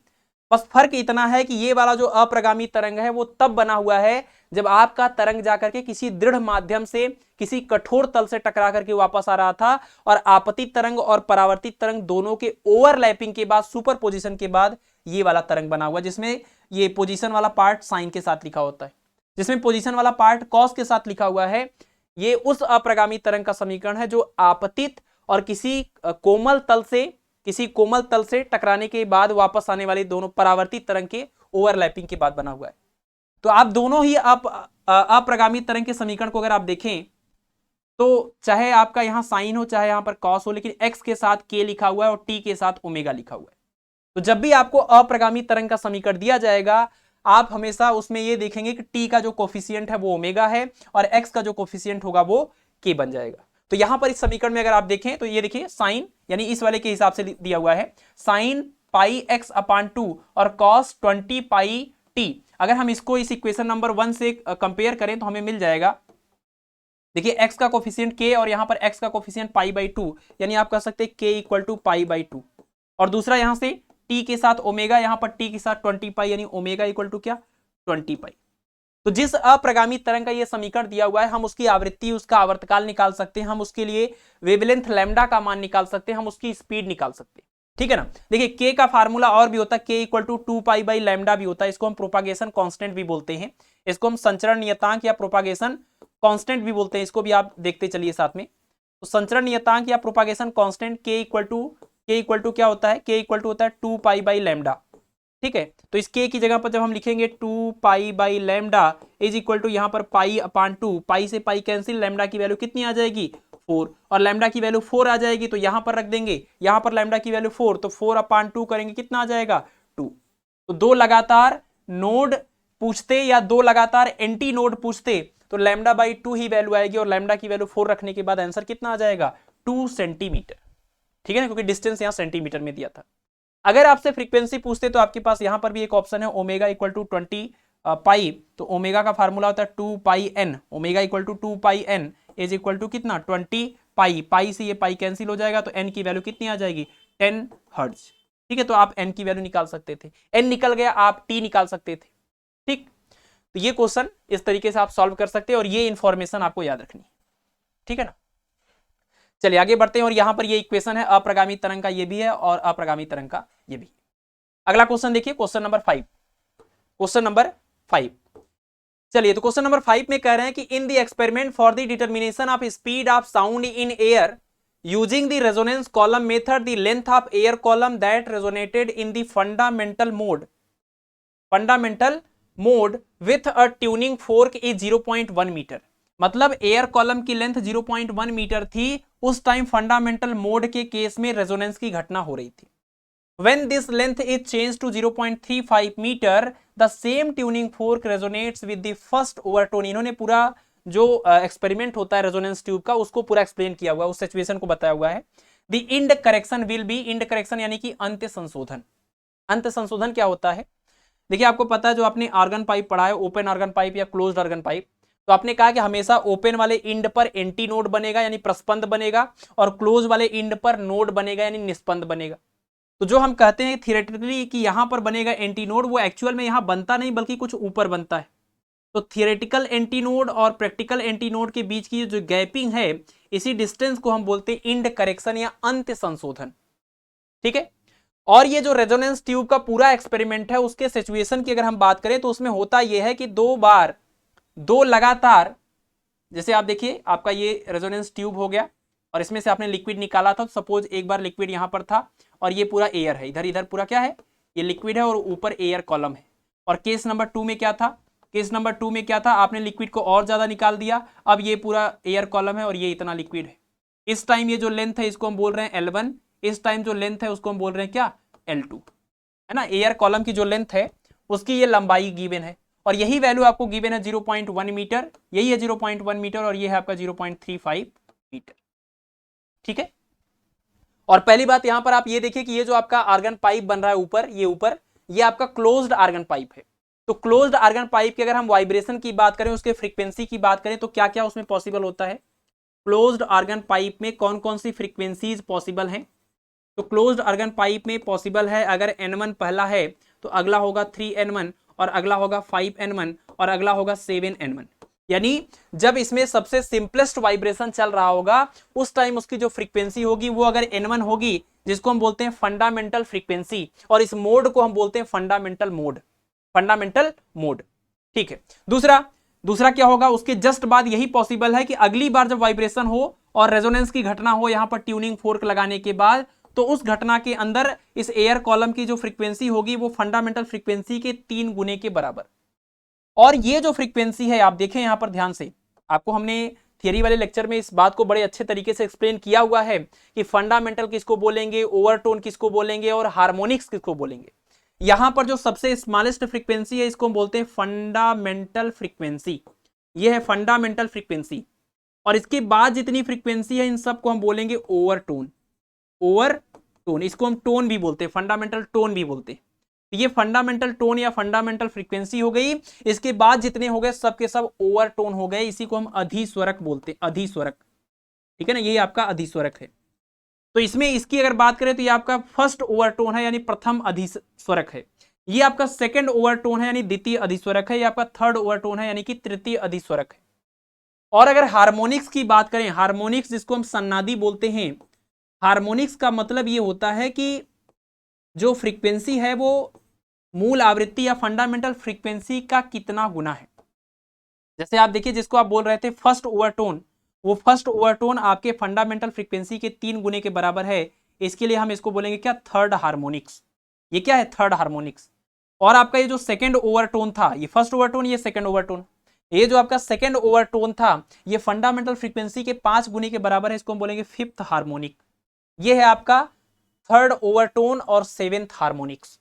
बस फर्क इतना है कि ये वाला जो अप्रगामी तरंग है वो तब बना हुआ है जब आपका तरंग जाकर के किसी दृढ़ माध्यम से किसी कठोर तल से टकरा करके वापस आ रहा था, और आपतित तरंग और परावर्तित तरंग दोनों के ओवरलैपिंग के बाद, सुपर पोजिशन के बाद ये वाला तरंग बना हुआ, जिसमें ये पोजीशन वाला पार्ट साइन के साथ लिखा होता है, जिसमें पोजीशन वाला पार्ट कॉस के साथ लिखा हुआ है। ये उस अप्रगामी तरंग का समीकरण है जो आपतित और किसी कोमल तल से टकराने के बाद वापस आने वाली दोनों परावर्तित तरंग के ओवरलैपिंग के बाद बना हुआ है। तो आप दोनों ही अप्रगामी तरंग के समीकरण को अगर आप देखें तो चाहे आपका यहां साइन हो चाहे यहां पर कॉस हो, लेकिन x के साथ k लिखा हुआ है और t के साथ ओमेगा लिखा हुआ है। तो जब भी आपको अप्रगामी तरंग का समीकरण दिया जाएगा आप हमेशा उसमें ये देखेंगे कि t का जो कोफिशिएंट है वो ओमेगा है और x का जो कोफिशिएंट होगा वो k बन जाएगा। तो यहां पर इस समीकरण में अगर आप देखें तो ये देखिए साइन यानी इस वाले के हिसाब से दिया हुआ है साइन पाई x/2 और कॉस 20 पाई t। अगर हम इसको इस इक्वेशन नंबर 1 से कंपेयर करें तो हमें मिल जाएगा, देखिए x का कोफिशिएंट k और यहां पर x का कोफिशिएंट π/2, यानी आप कह सकते हैं k इक्वल टू π/2। और दूसरा यहां से t के साथ ओमेगा, यहां पर t के साथ 20 पाई यानी ओमेगा इक्वल टू क्या 20 पाई। तो जिस अप्रगामी तरंग का ये समीकरण दिया हुआ है हम उसकी आवृत्ति, उसका आवर्तकाल निकाल सकते हैं, हम उसके लिए वेवलेंथ लैम्डा का मान निकाल सकते हैं, हम उसकी स्पीड निकाल सकते हैं, ठीक है ना। देखिए k का फार्मूला और भी होता है, k equal to 2 pi by lambda भी होता है, इसको हम प्रोपागेशन कांस्टेंट भी बोलते हैं, इसको हम संचरण नियतांक या प्रोपागेशन कांस्टेंट भी बोलते हैं, इसको भी आप देखते चलिए साथ में। तो संचरण नियतांक या propagation constant k equal to क्या होता है, k इक्वल टू होता है 2 पाई बाई लैम्डा, ठीक है। तो इस k की जगह पर जब हम लिखेंगे 2 pi by lambda is equal to यहाँ पर π/2, पाई से पाई कैंसिल, लैम्डा की वैल्यू कितनी आ जाएगी 4, और लैम्डा की वैल्यू 4 आ जाएगी तो यहां पर रख देंगे, यहां पर लैम्डा की वैल्यू 4 तो 4/2 करेंगे कितना आ जाएगा 2। तो दो लगातार नोड पूछते या दो लगातार एंटी नोड पूछते तो λ/2 ही वैल्यू आएगी, और लैम्डा की वैल्यू 4 रखने के बाद आंसर कितना आ जाएगा 2 सेंटीमीटर, ठीक है ना, क्योंकि डिस्टेंस यहां सेंटीमीटर में दिया था। अगर आपसे फ्रीक्वेंसी पूछते तो आपके पास यहां पर भी एक ऑप्शन है ओमेगा इक्वल टू 20 पाई, तो ओमेगा का फार्मूला होता है 2 pi n, omega equal to 2 pi n is equal to कितना 20 पाई, पाई से ये पाई कैंसिल हो जाएगा तो n की वैल्यू कितनी आ जाएगी 10 हर्ट्ज, ठीक है। तो आप n की वैल्यू निकाल सकते थे, n निकल गया आप t निकाल सकते थे, ठीक। तो ये क्वेश्चन इस तरीके से आप सॉल्व कर सकते हैं और ये इंफॉर्मेशन आपको याद रखनी, ठीक है ना। चलिए आगे बढ़ते हैं, और यहां पर ये इक्वेशन है अप्रगामी तरंग का ये भी है और अप्रगामी तरंग का ये भी। अगला क्वेश्चन देखिए क्वेश्चन नंबर 5। चलिए तो क्वेश्चन नंबर 5 में कह रहे हैं कि in the experiment for the determination of speed of sound in air using the resonance column method the length of air column that resonated in the fundamental mode with a tuning fork is 0.1 metre. मतलब air column की length 0.1 metre थी उस time fundamental mode के case में resonance की घटना हो रही थी। When this length is changed to 0.35 meter, the same tuning fork resonates with the first overtone। इन्होंने पूरा जो एक्सपेरिमेंट होता है रेजोनेंस ट्यूब का उसको पूरा एक्सप्लेन किया हुआ है, उस सिचुएशन को बताया हुआ है। The end correction will be, end correction यानी कि अंत्य संशोधन। अंत्य संशोधन क्या होता है, देखिए आपको पता है जो आपने आर्गन पाइप पढ़ा है, ओपन आर्गन पाइप या क्लोज्ड आर्गन पाइप, तो आपने कहा कि हमेशा ओपन वाले इंड पर एंटी नोड बनेगा यानी प्रस्पंद बनेगा, और क्लोज वाले इंड पर नोड बनेगा यानी निस्पंद बनेगा। तो जो हम कहते हैं थियोरेटिकली कि यहां पर बनेगा एंटी नोड, वो एक्चुअल में यहां बनता नहीं बल्कि कुछ ऊपर बनता है, तो थियोरेटिकल एंटीनोड और प्रैक्टिकल एंटीनोड के बीच की जो गैपिंग है, इसी डिस्टेंस को हम बोलते हैं इंड करेक्शन या अंत्य संशोधन। ठीक है। और ये जो रेजोनेंस ट्यूब का पूरा एक्सपेरिमेंट है, उसके सिचुएशन की अगर हम बात करें तो उसमें होता यह है कि दो लगातार, जैसे आप देखिए आपका ये रेजोनेंस ट्यूब हो गया और इसमें से आपने लिक्विड निकाला था, तो सपोज एक बार लिक्विड यहां पर था और ये पूरा एयर है, इधर इधर पूरा क्या है, ये लिक्विड है और ऊपर एयर कॉलम है। और केस नंबर 2 में क्या था, केस नंबर 2 में क्या था, आपने लिक्विड को और ज्यादा निकाल दिया, अब ये पूरा एयर कॉलम है और ये इतना लिक्विड है। इस टाइम ये जो लेंथ है इसको हम बोल रहे हैं L1, इस टाइम जो लेंथ है उसको हम बोल रहे हैं क्या, L2, है ना। एयर कॉलम की जो लेंथ है उसकी ये लंबाई गिवन है और यही वैल्यू आपको गिवन है 0.1 मीटर, यही है 0.1 मीटर और ये है आपका 0.35 मीटर। ठीक है। और पहली बात यहां पर आप ये देखिए कि ये जो आपका आर्गन पाइप बन रहा है ऊपर, ये आपका क्लोज्ड आर्गन पाइप है। तो क्लोज्ड आर्गन पाइप की अगर हम वाइब्रेशन की बात करें, उसके फ्रीक्वेंसी की बात करें, तो क्या क्या उसमें पॉसिबल होता है। क्लोज्ड आर्गन पाइप में कौन कौन सी फ्रीक्वेंसीज पॉसिबल हैं। तो क्लोज्ड आर्गन पाइप में पॉसिबल है, अगर N1 पहला है तो अगला होगा 3N1 और अगला होगा 5N1 और अगला होगा 7N1। यानी जब इसमें सबसे सिंपलेस्ट वाइब्रेशन चल रहा होगा उस टाइम उसकी जो फ्रीक्वेंसी होगी वो अगर N1 होगी, जिसको हम बोलते हैं फंडामेंटल फ्रीक्वेंसी, और इस मोड को हम बोलते हैं फंडामेंटल मोड। ठीक है। दूसरा क्या होगा, उसके जस्ट बाद यही पॉसिबल है कि अगली बार जब वाइब्रेशन हो और रेजोनेंस की घटना हो यहां पर ट्यूनिंग फोर्क लगाने के बाद, तो उस घटना के अंदर इस एयर कॉलम की जो फ्रीक्वेंसी होगी वो फंडामेंटल फ्रीक्वेंसी के 3 गुने के बराबर। और ये जो फ्रीक्वेंसी है, आप देखें यहां पर ध्यान से, आपको हमने थियरी वाले लेक्चर में इस बात को बड़े अच्छे तरीके से एक्सप्लेन किया हुआ है कि फंडामेंटल किसको बोलेंगे, ओवरटोन किसको बोलेंगे और हार्मोनिक्स किसको बोलेंगे। यहां पर जो सबसे स्मॉलेस्ट फ्रीक्वेंसी है इसको हम बोलते हैं फंडामेंटल फ्रीक्वेंसी, ये है फंडामेंटल फ्रीक्वेंसी। और इसके बाद जितनी फ्रीक्वेंसी है इन सबको हम बोलेंगे ओवरटोन। इसको हम टोन भी बोलते हैं, फंडामेंटल टोन भी बोलते हैं। ये फंडामेंटल टोन या फंडामेंटल फ्रीक्वेंसी हो गई। इसके बाद जितने हो गए सब के सब ओवरटोन हो गए, इसी को हम अधिस्वरक बोलते हैं, अधिस्वरक। ठीक है ना, ये आपका अधिस्वरक है। तो इसमें इसकी अगर बात करें तो ये आपका फर्स्ट ओवरटोन है यानी प्रथम अधिस्वरक है। ये आपका सेकंड ओवरटोन है यानी द्वितीय अधिस्वरक है। ये आपका थर्ड ओवरटोन है यानी कि तृतीय अधिस्वरक है। और अगर हार्मोनिक्स की बात करें, हार्मोनिक्स जिसको हम सन्नादी बोलते हैं, हार्मोनिक्स का मतलब ये होता है कि जो फ्रीक्वेंसी है वो मूल आवृत्ति या फंडामेंटल फ्रीक्वेंसी का कितना गुना है। जैसे आप देखिए जिसको आप बोल रहे थे फर्स्ट ओवरटोन, वो फर्स्ट ओवरटोन आपके फंडामेंटल फ्रीक्वेंसी के 3 गुने के बराबर है। इसके लिए हम इसको बोलेंगे क्या, थर्ड हार्मोनिक्स। ये क्या है, थर्ड हार्मोनिक्स। और आपका ये जो सेकंड ओवरटोन था, ये फर्स्ट ओवरटोन, ये सेकंड ओवरटोन, ये जो आपका सेकंड ओवरटोन था ये फंडामेंटल फ्रीक्वेंसी के 5 गुने के बराबर है। इसको हम बोलेंगे फिफ्थ हार्मोनिक। ये है आपका थर्ड ओवरटोन और सेवेंथ हार्मोनिक्स।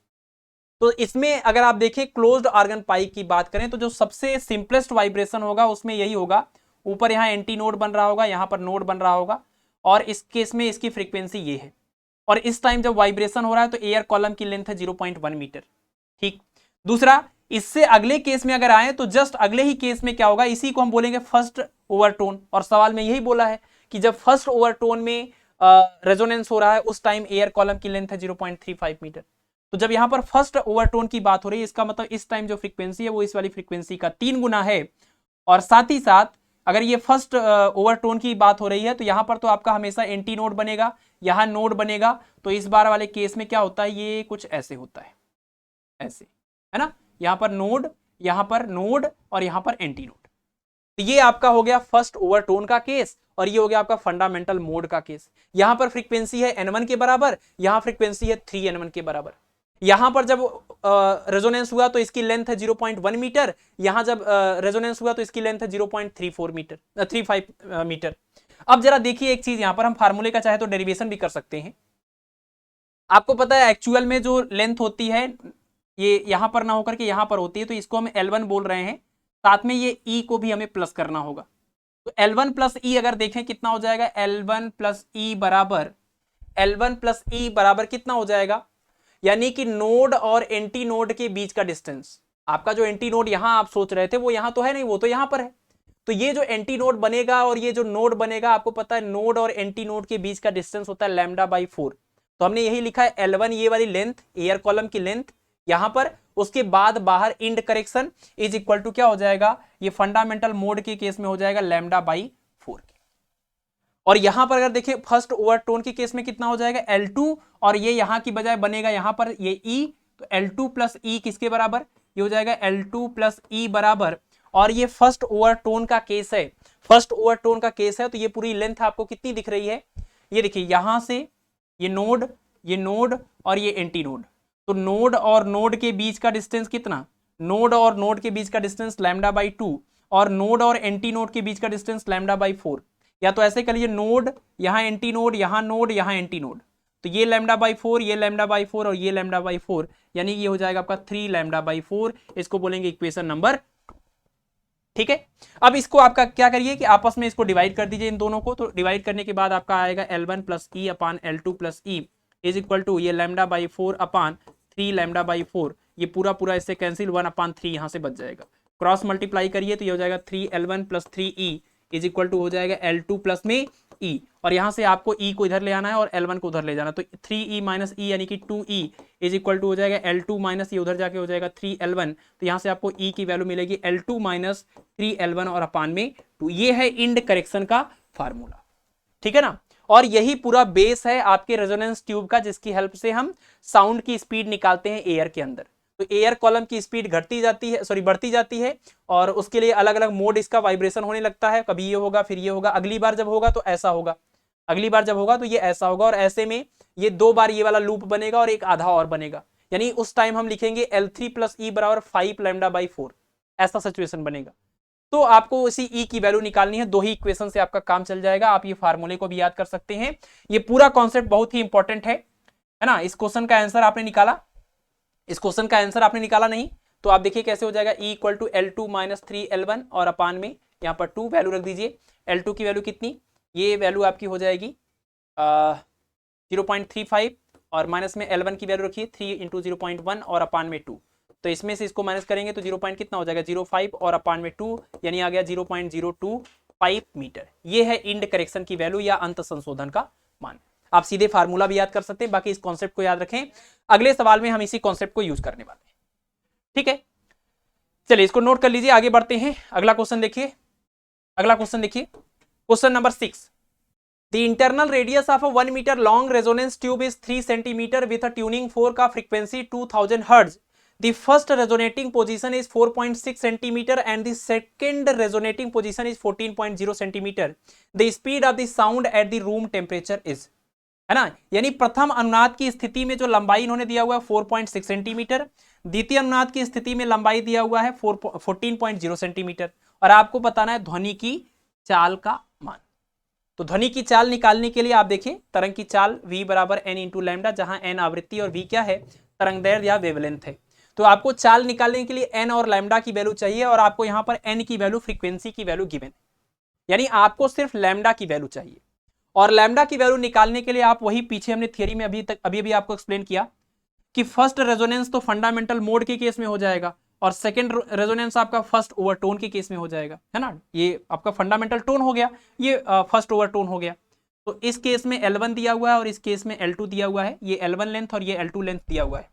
तो इसमें अगर आप देखें क्लोज्ड आर्गन पाइप की बात करें तो जो सबसे सिंपलेस्ट वाइब्रेशन होगा उसमें यही होगा, ऊपर यहां एंटी नोड बन रहा होगा, यहां पर नोड बन रहा होगा और इस केस में इसकी फ्रीक्वेंसी ये है। और इस टाइम जब वाइब्रेशन हो रहा है तो एयर कॉलम की लेंथ है 0.1 मीटर। ठीक। दूसरा, इससे अगले केस में अगर आए तो जस्ट अगले ही केस में क्या होगा, इसी को हम बोलेंगे फर्स्ट ओवरटोन। और सवाल में यही बोला है कि जब फर्स्ट ओवरटोन में रेजोनेंस हो रहा है उस टाइम एयर कॉलम की लेंथ है 0.35 मीटर। तो जब यहां पर फर्स्ट ओवरटोन की बात हो रही है इसका मतलब इस टाइम जो फ्रीक्वेंसी है वो इस वाली फ्रीक्वेंसी का 3 गुना है। और साथ ही साथ अगर ये फर्स्ट ओवरटोन की बात हो रही है तो यहां पर तो आपका हमेशा एंटी नोड बनेगा, यहां नोड बनेगा। तो इस बार वाले केस में क्या होता है, ये कुछ ऐसे होता है, ऐसे, है ना, यहां पर नोड और यहां पर एंटी नोड। तो ये आपका हो गया फर्स्ट ओवरटोन का केस और ये हो गया आपका फंडामेंटल मोड का केस। यहां पर फ्रीक्वेंसी है N1 के बराबर, यहां फ्रीक्वेंसी है 3N1 के बराबर। यहां पर जब रेजोनेंस हुआ तो इसकी लेंथ है 0.1 मीटर, यहां जब रेजोनेंस हुआ तो इसकी लेंथ है 0.35 मीटर। अब जरा देखिए एक चीज, यहां पर हम फार्मूले का चाहे तो डेरिवेशन भी कर सकते हैं। आपको पता है एक्चुअल में जो लेंथ होती है ये यहां पर ना होकर के यहां पर होती है, तो इसको हम L1 बोल रहे हैं, साथ में ये E को भी हमें प्लस करना होगा। तो L1 प्लस E अगर देखें कितना हो जाएगा, L1 प्लस E बराबर कितना हो जाएगा, यानी कि नोड और एंटी नोड के बीच का डिस्टेंस। आपका जो एंटी नोड यहां आप सोच रहे थे वो यहां तो है नहीं, वो तो यहां पर है। तो ये जो एंटी नोड बनेगा और ये जो नोड बनेगा, आपको पता है नोड और एंटी नोड के बीच का डिस्टेंस होता है λ/4। तो हमने यही लिखा है L1 ये वाली लेंथ, एयर कॉलम की लेंथ, यहां पर, उसके बाद बाहर end correction is equal to क्या हो जाएगा, ये फंडामेंटल मोड के केस में हो जाएगा लैम्डा बाई 4 के। और यहां पर अगर देखिए फर्स्ट ओवरटोन के केस में कितना हो जाएगा L2, और ये यहां की बजाय बनेगा यहां पर ये E, तो L2 प्लस E किसके बराबर, ये हो जाएगा L2 प्लस E बराबर, और ये फर्स्ट ओवरटोन का केस है, फर्स्ट ओवरटोन का केस है, तो ये पूरी लेंथ आपको कितनी दिख रही है, ये देखिए यहां से ये नोड और ये एंटी नोड, तो नोड और नोड के बीच का डिस्टेंस कितना, नोड और नोड के बीच का डिस्टेंस लैम्डा बाई 2, और नोड और एंटी नोड के बीच का डिस्टेंस लैम्डा बाई 4, या तो ऐसे कर लीजिए नोड यहां एंटी नोड यहां एंटी नोड, तो ये लैम्डा बाई 4, ये लैम्डा बाई 4 और ये लैम्डा बाई 4, यानी ये हो जाएगा आपका 3 लैम्डा बाई 4, इसको बोलेंगे इक्वेशन नंबर 2। ठीक है, अब इसको आपका क्या करिए कि आपस में इसको डिवाइड कर दीजिए इन दोनों को, तो डिवाइड करने के बाद आपका आएगा L1 plus e upon L2 plus e is equal to ये lambda by 4 upon 3 lambda by 4, ये पूरा पूरा इससे कैंसिल 1 अपान 3 यहां से बच जाएगा, क्रॉस मल्टीप्लाई करिए तो ये हो जाएगा 3L1 plus 3E is equal to हो जाएगा L2 प्लस में E, और यहां से आपको E को इधर ले आना है और L1 को उधर ले जाना, तो 3E माइनस E यानी कि 2E इज इक्वल टू हो जाएगा L2 माइनस ये उधर जाके हो जाएगा 3L1, तो यहां से आपको E की वैल्यू मिलेगी L2 माइनस 3L1 और अपान में 2, ये है इंड करेक्शन का फार्मूला। ठीक है ना, और यही पूरा बेस है आपके रेजोनेंस ट्यूब का, जिसकी हेल्प से हम साउंड की स्पीड निकालते हैं एयर के अंदर। तो एयर कॉलम की स्पीड घटती जाती है, सॉरी बढ़ती जाती है, और उसके लिए अलग अलग मोड इसका वाइब्रेशन होने लगता है, कभी ये होगा फिर ये होगा, अगली बार जब होगा तो ऐसा होगा, अगली बार जब होगा तो ये ऐसा होगा, और ऐसे में ये 2 बार ये वाला लूप बनेगा और एक आधा और बनेगा, यानी उस टाइम हम लिखेंगे L3 प्लस ई बराबर 5 लैम्डा बाई 4, ऐसा सिचुएशन बनेगा। तो आपको इसी E की वैल्यू निकालनी है, 2 ही इक्वेशन से आपका काम चल जाएगा, आप ये फार्मूले को भी याद कर सकते हैं। ये पूरा कॉन्सेप्ट बहुत ही इंपॉर्टेंट है ना। इस क्वेश्चन का आंसर आपने निकाला, इस क्वेश्चन का आंसर आपने निकाला नहीं, तो आप देखिए कैसे हो जाएगा, E equal to L2 minus 3L1 और अपान में यहाँ पर 2 वैल्यू रख दीजिए, L2 की वैल्यू कितनी, ये वैल्यू आपकी हो जाएगी 0.35, और माइनस में L1 की वैल्यू रखिए 3 इंटू 0.1 और अपान में 2, तो इसमें से इसको माइनस करेंगे तो 0. कितना हो जाएगा 0.5 और अपान में 2, यानी आ गया 0.025 मीटर। ये है इंड करेक्शन की वैल्यू या अंत संशोधन का मान। आप सीधे फार्मूला भी याद कर सकते हैं, बाकी इस कॉन्सेप्ट को याद रखें, अगले सवाल में हम इसी कॉन्सेप्ट को यूज करने वाले हैं। ठीक है, चलिए इसको नोट कर लीजिए, आगे बढ़ते हैं। अगला क्वेश्चन देखिए, अगला क्वेश्चन देखिए, question number 6। The internal radius of a 1 meter long resonance tube is 3 centimeter with a tuning fork of frequency 2000 Hz. The first resonating position is 4.6 centimeter and the second resonating position is 14.0 centimeter. The speed of the sound at the room temperature is, है ना, यानी प्रथम अनुनाद की स्थिति में जो लंबाई इन्होंने दिया हुआ है 4.6 सेंटीमीटर, द्वितीय अनुनाद की स्थिति में लंबाई दिया हुआ है 14.0 सेंटीमीटर, और आपको बताना है ध्वनि की चाल का मान। तो ध्वनि की चाल निकालने के लिए आप देखिए तरंग की चाल v बराबर n इंटू लैम्डा, जहां n आवृत्ति और v क्या है, तरंग दैर्ध्य या वेवलेंथ है। तो आपको चाल निकालने के लिए n और लैम्डा की वैल्यू चाहिए, और आपको यहां पर n की वैल्यू फ्रीक्वेंसी की वैल्यू गिवन है, यानी आपको सिर्फ लैम्डा की वैल्यू चाहिए। और लैम्डा की वैल्यू निकालने के लिए आप वही पीछे हमने थियरी में अभी आपको एक्सप्लेन किया कि फर्स्ट रेजोनेंस तो फंडामेंटल मोड के केस में हो जाएगा, और सेकंड रेजोनेंस आपका फर्स्ट ओवरटोन के केस में हो जाएगा, है ना। ये आपका फंडामेंटल टोन हो गया, ये फर्स्ट ओवरटोन हो गया। तो इस केस में L1 दिया हुआ है और इस केस में L2 दिया हुआ है, ये L1 लेंथ और ये L2 लेंथ दिया हुआ है।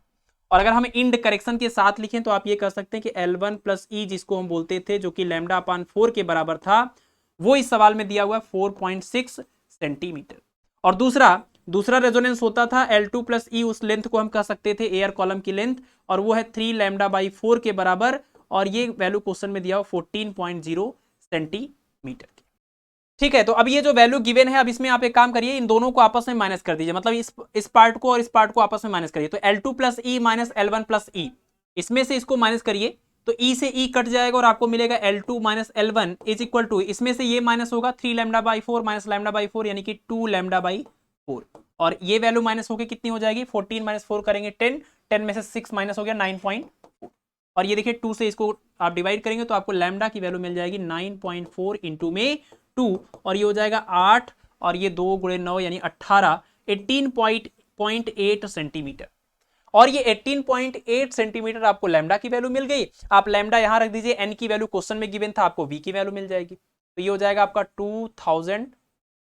और अगर हम इंड करेक्शन के साथ लिखें तो आप ये कर सकते हैं कि L1 प्लस ई, जिसको हम बोलते थे जो कि लैम्डा अपान 4 के बराबर था, वो इस सवाल में दिया हुआ है 4.6 सेंटीमीटर। और दूसरा रेजोनेंस होता था L2 प्लस ई, उस लेंथ को हम कह सकते थे एयर कॉलम की लेंथ, और वो है 3 लैम्डा बाई 4 के बराबर, और ये वैल्यू क्वेश्चन में दिया हुआ 14.0 सेंटीमीटर की। ठीक है, तो अब ये जो वैल्यू गिवन है, अब इसमें आप एक काम करिए, इन दोनों को आपस में माइनस कर दीजिए, मतलब इस पार्ट को और इस पार्ट को आपस में माइनस करिए। तो L2 plus E minus L1 plus ई, इसमें से इसको माइनस करिए तो ई से ई कट जाएगा और आपको मिलेगा L2 minus L1 is equal to, इसमें से ये माइनस होगा 3 lambda by 4 minus lambda by 4 यानी कि 2 लैम्डा बाई 4, और ये वैल्यू माइनस होकर कितनी हो जाएगी, 14 माइनस 4 करेंगे 10, 10 में से 6 माइनस हो गया 9.4, और ये देखिए 2 से इसको आप डिवाइड करेंगे तो आपको लैम्डा की वैल्यू मिल जाएगी 9.4 इंटू में 2, और ये हो जाएगा 8, और ये 2 गुणे 9 यानी 18, 18.8 सेंटीमीटर। और ये 18.8 सेंटीमीटर आपको लैम्डा की वैल्यू मिल गई। आप लैम्डा यहां रख दीजिए, एन की वैल्यू क्वेश्चन में गिवन था, आपको वी की वैल्यू मिल जाएगी। तो ये हो जाएगा आपका 2000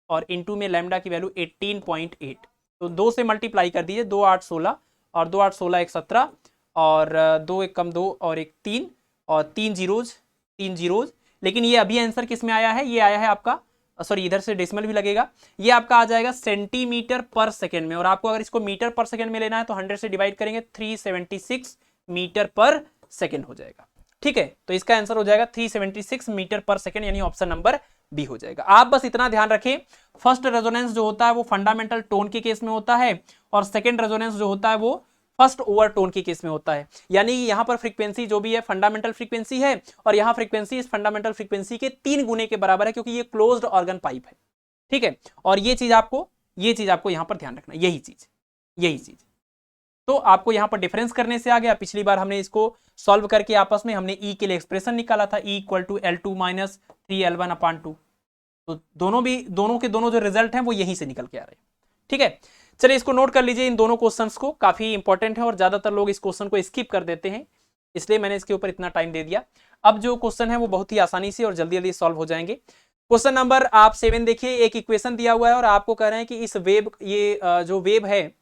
और इंटू में लैम्डा की वैल्यू 18.8, तो 2 से मल्टीप्लाई कर दीजिए, 2 8 16 और 2 8 16 1 17, और 2 एक कम 2 और एक 3 और 3 जीरोज। लेकिन ये अभी आंसर किस में आया है, ये आया है आपका, सॉरी इधर से डेसिमल भी लगेगा, ये आपका आ जाएगा सेंटीमीटर पर सेकेंड में। और आपको अगर इसको मीटर पर सेकेंड में लेना है तो 100 से डिवाइड करेंगे 376 मीटर पर सेकेंड हो जाएगा। ठीक है, तो इसका आंसर हो जाएगा 376 मीटर पर सेकेंड, यानी ऑप्शन नंबर बी हो जाएगा। आप बस इतना ध्यान रखें, फर्स्ट रेजोनेंस जो होता है वो फंडामेंटल टोन के केस में होता है, और सेकेंड रेजोनेंस जो होता है वो फर्स्ट ओवरटोन के केस में होता है। यानी यहां पर फ्रीक्वेंसी जो भी है फंडामेंटल फ्रीक्वेंसी है, और यहां फ्रीक्वेंसी इस फंडामेंटल फ्रीक्वेंसी के 3 गुने के बराबर है, क्योंकि ये क्लोज्ड ऑर्गन पाइप है। ठीक है, और ये चीज आपको यहां पर ध्यान रखना, यही चीज तो आपको यहां पर डिफरेंस करने से आ गया। पिछली बार हमने इसको सॉल्व करके आपस में हमने ई के लिए एक्सप्रेशन निकाला था, E equal to L2 minus 3L1/2। तो दोनों के दोनों जो रिजल्ट हैं वो यहीं से निकल के आ रहे हैं। ठीक है, चलिए इसको नोट कर लीजिए इन दोनों क्वेश्चंस को, काफी इंपॉर्टेंट है और ज्यादातर लोग इस क्वेश्चन को स्किप कर देते हैं, इसलिए मैंने इसके ऊपर इतना टाइम दे दिया। अब जो क्वेश्चन है वो बहुत ही आसानी से और जल्दी जल्दी सॉल्व हो जाएंगे। क्वेश्चन नंबर आप 7 देखिए, एक इक्वेशन दिया हुआ है और आपको कह रहे हैं कि इस वेव, ये जो वेव है,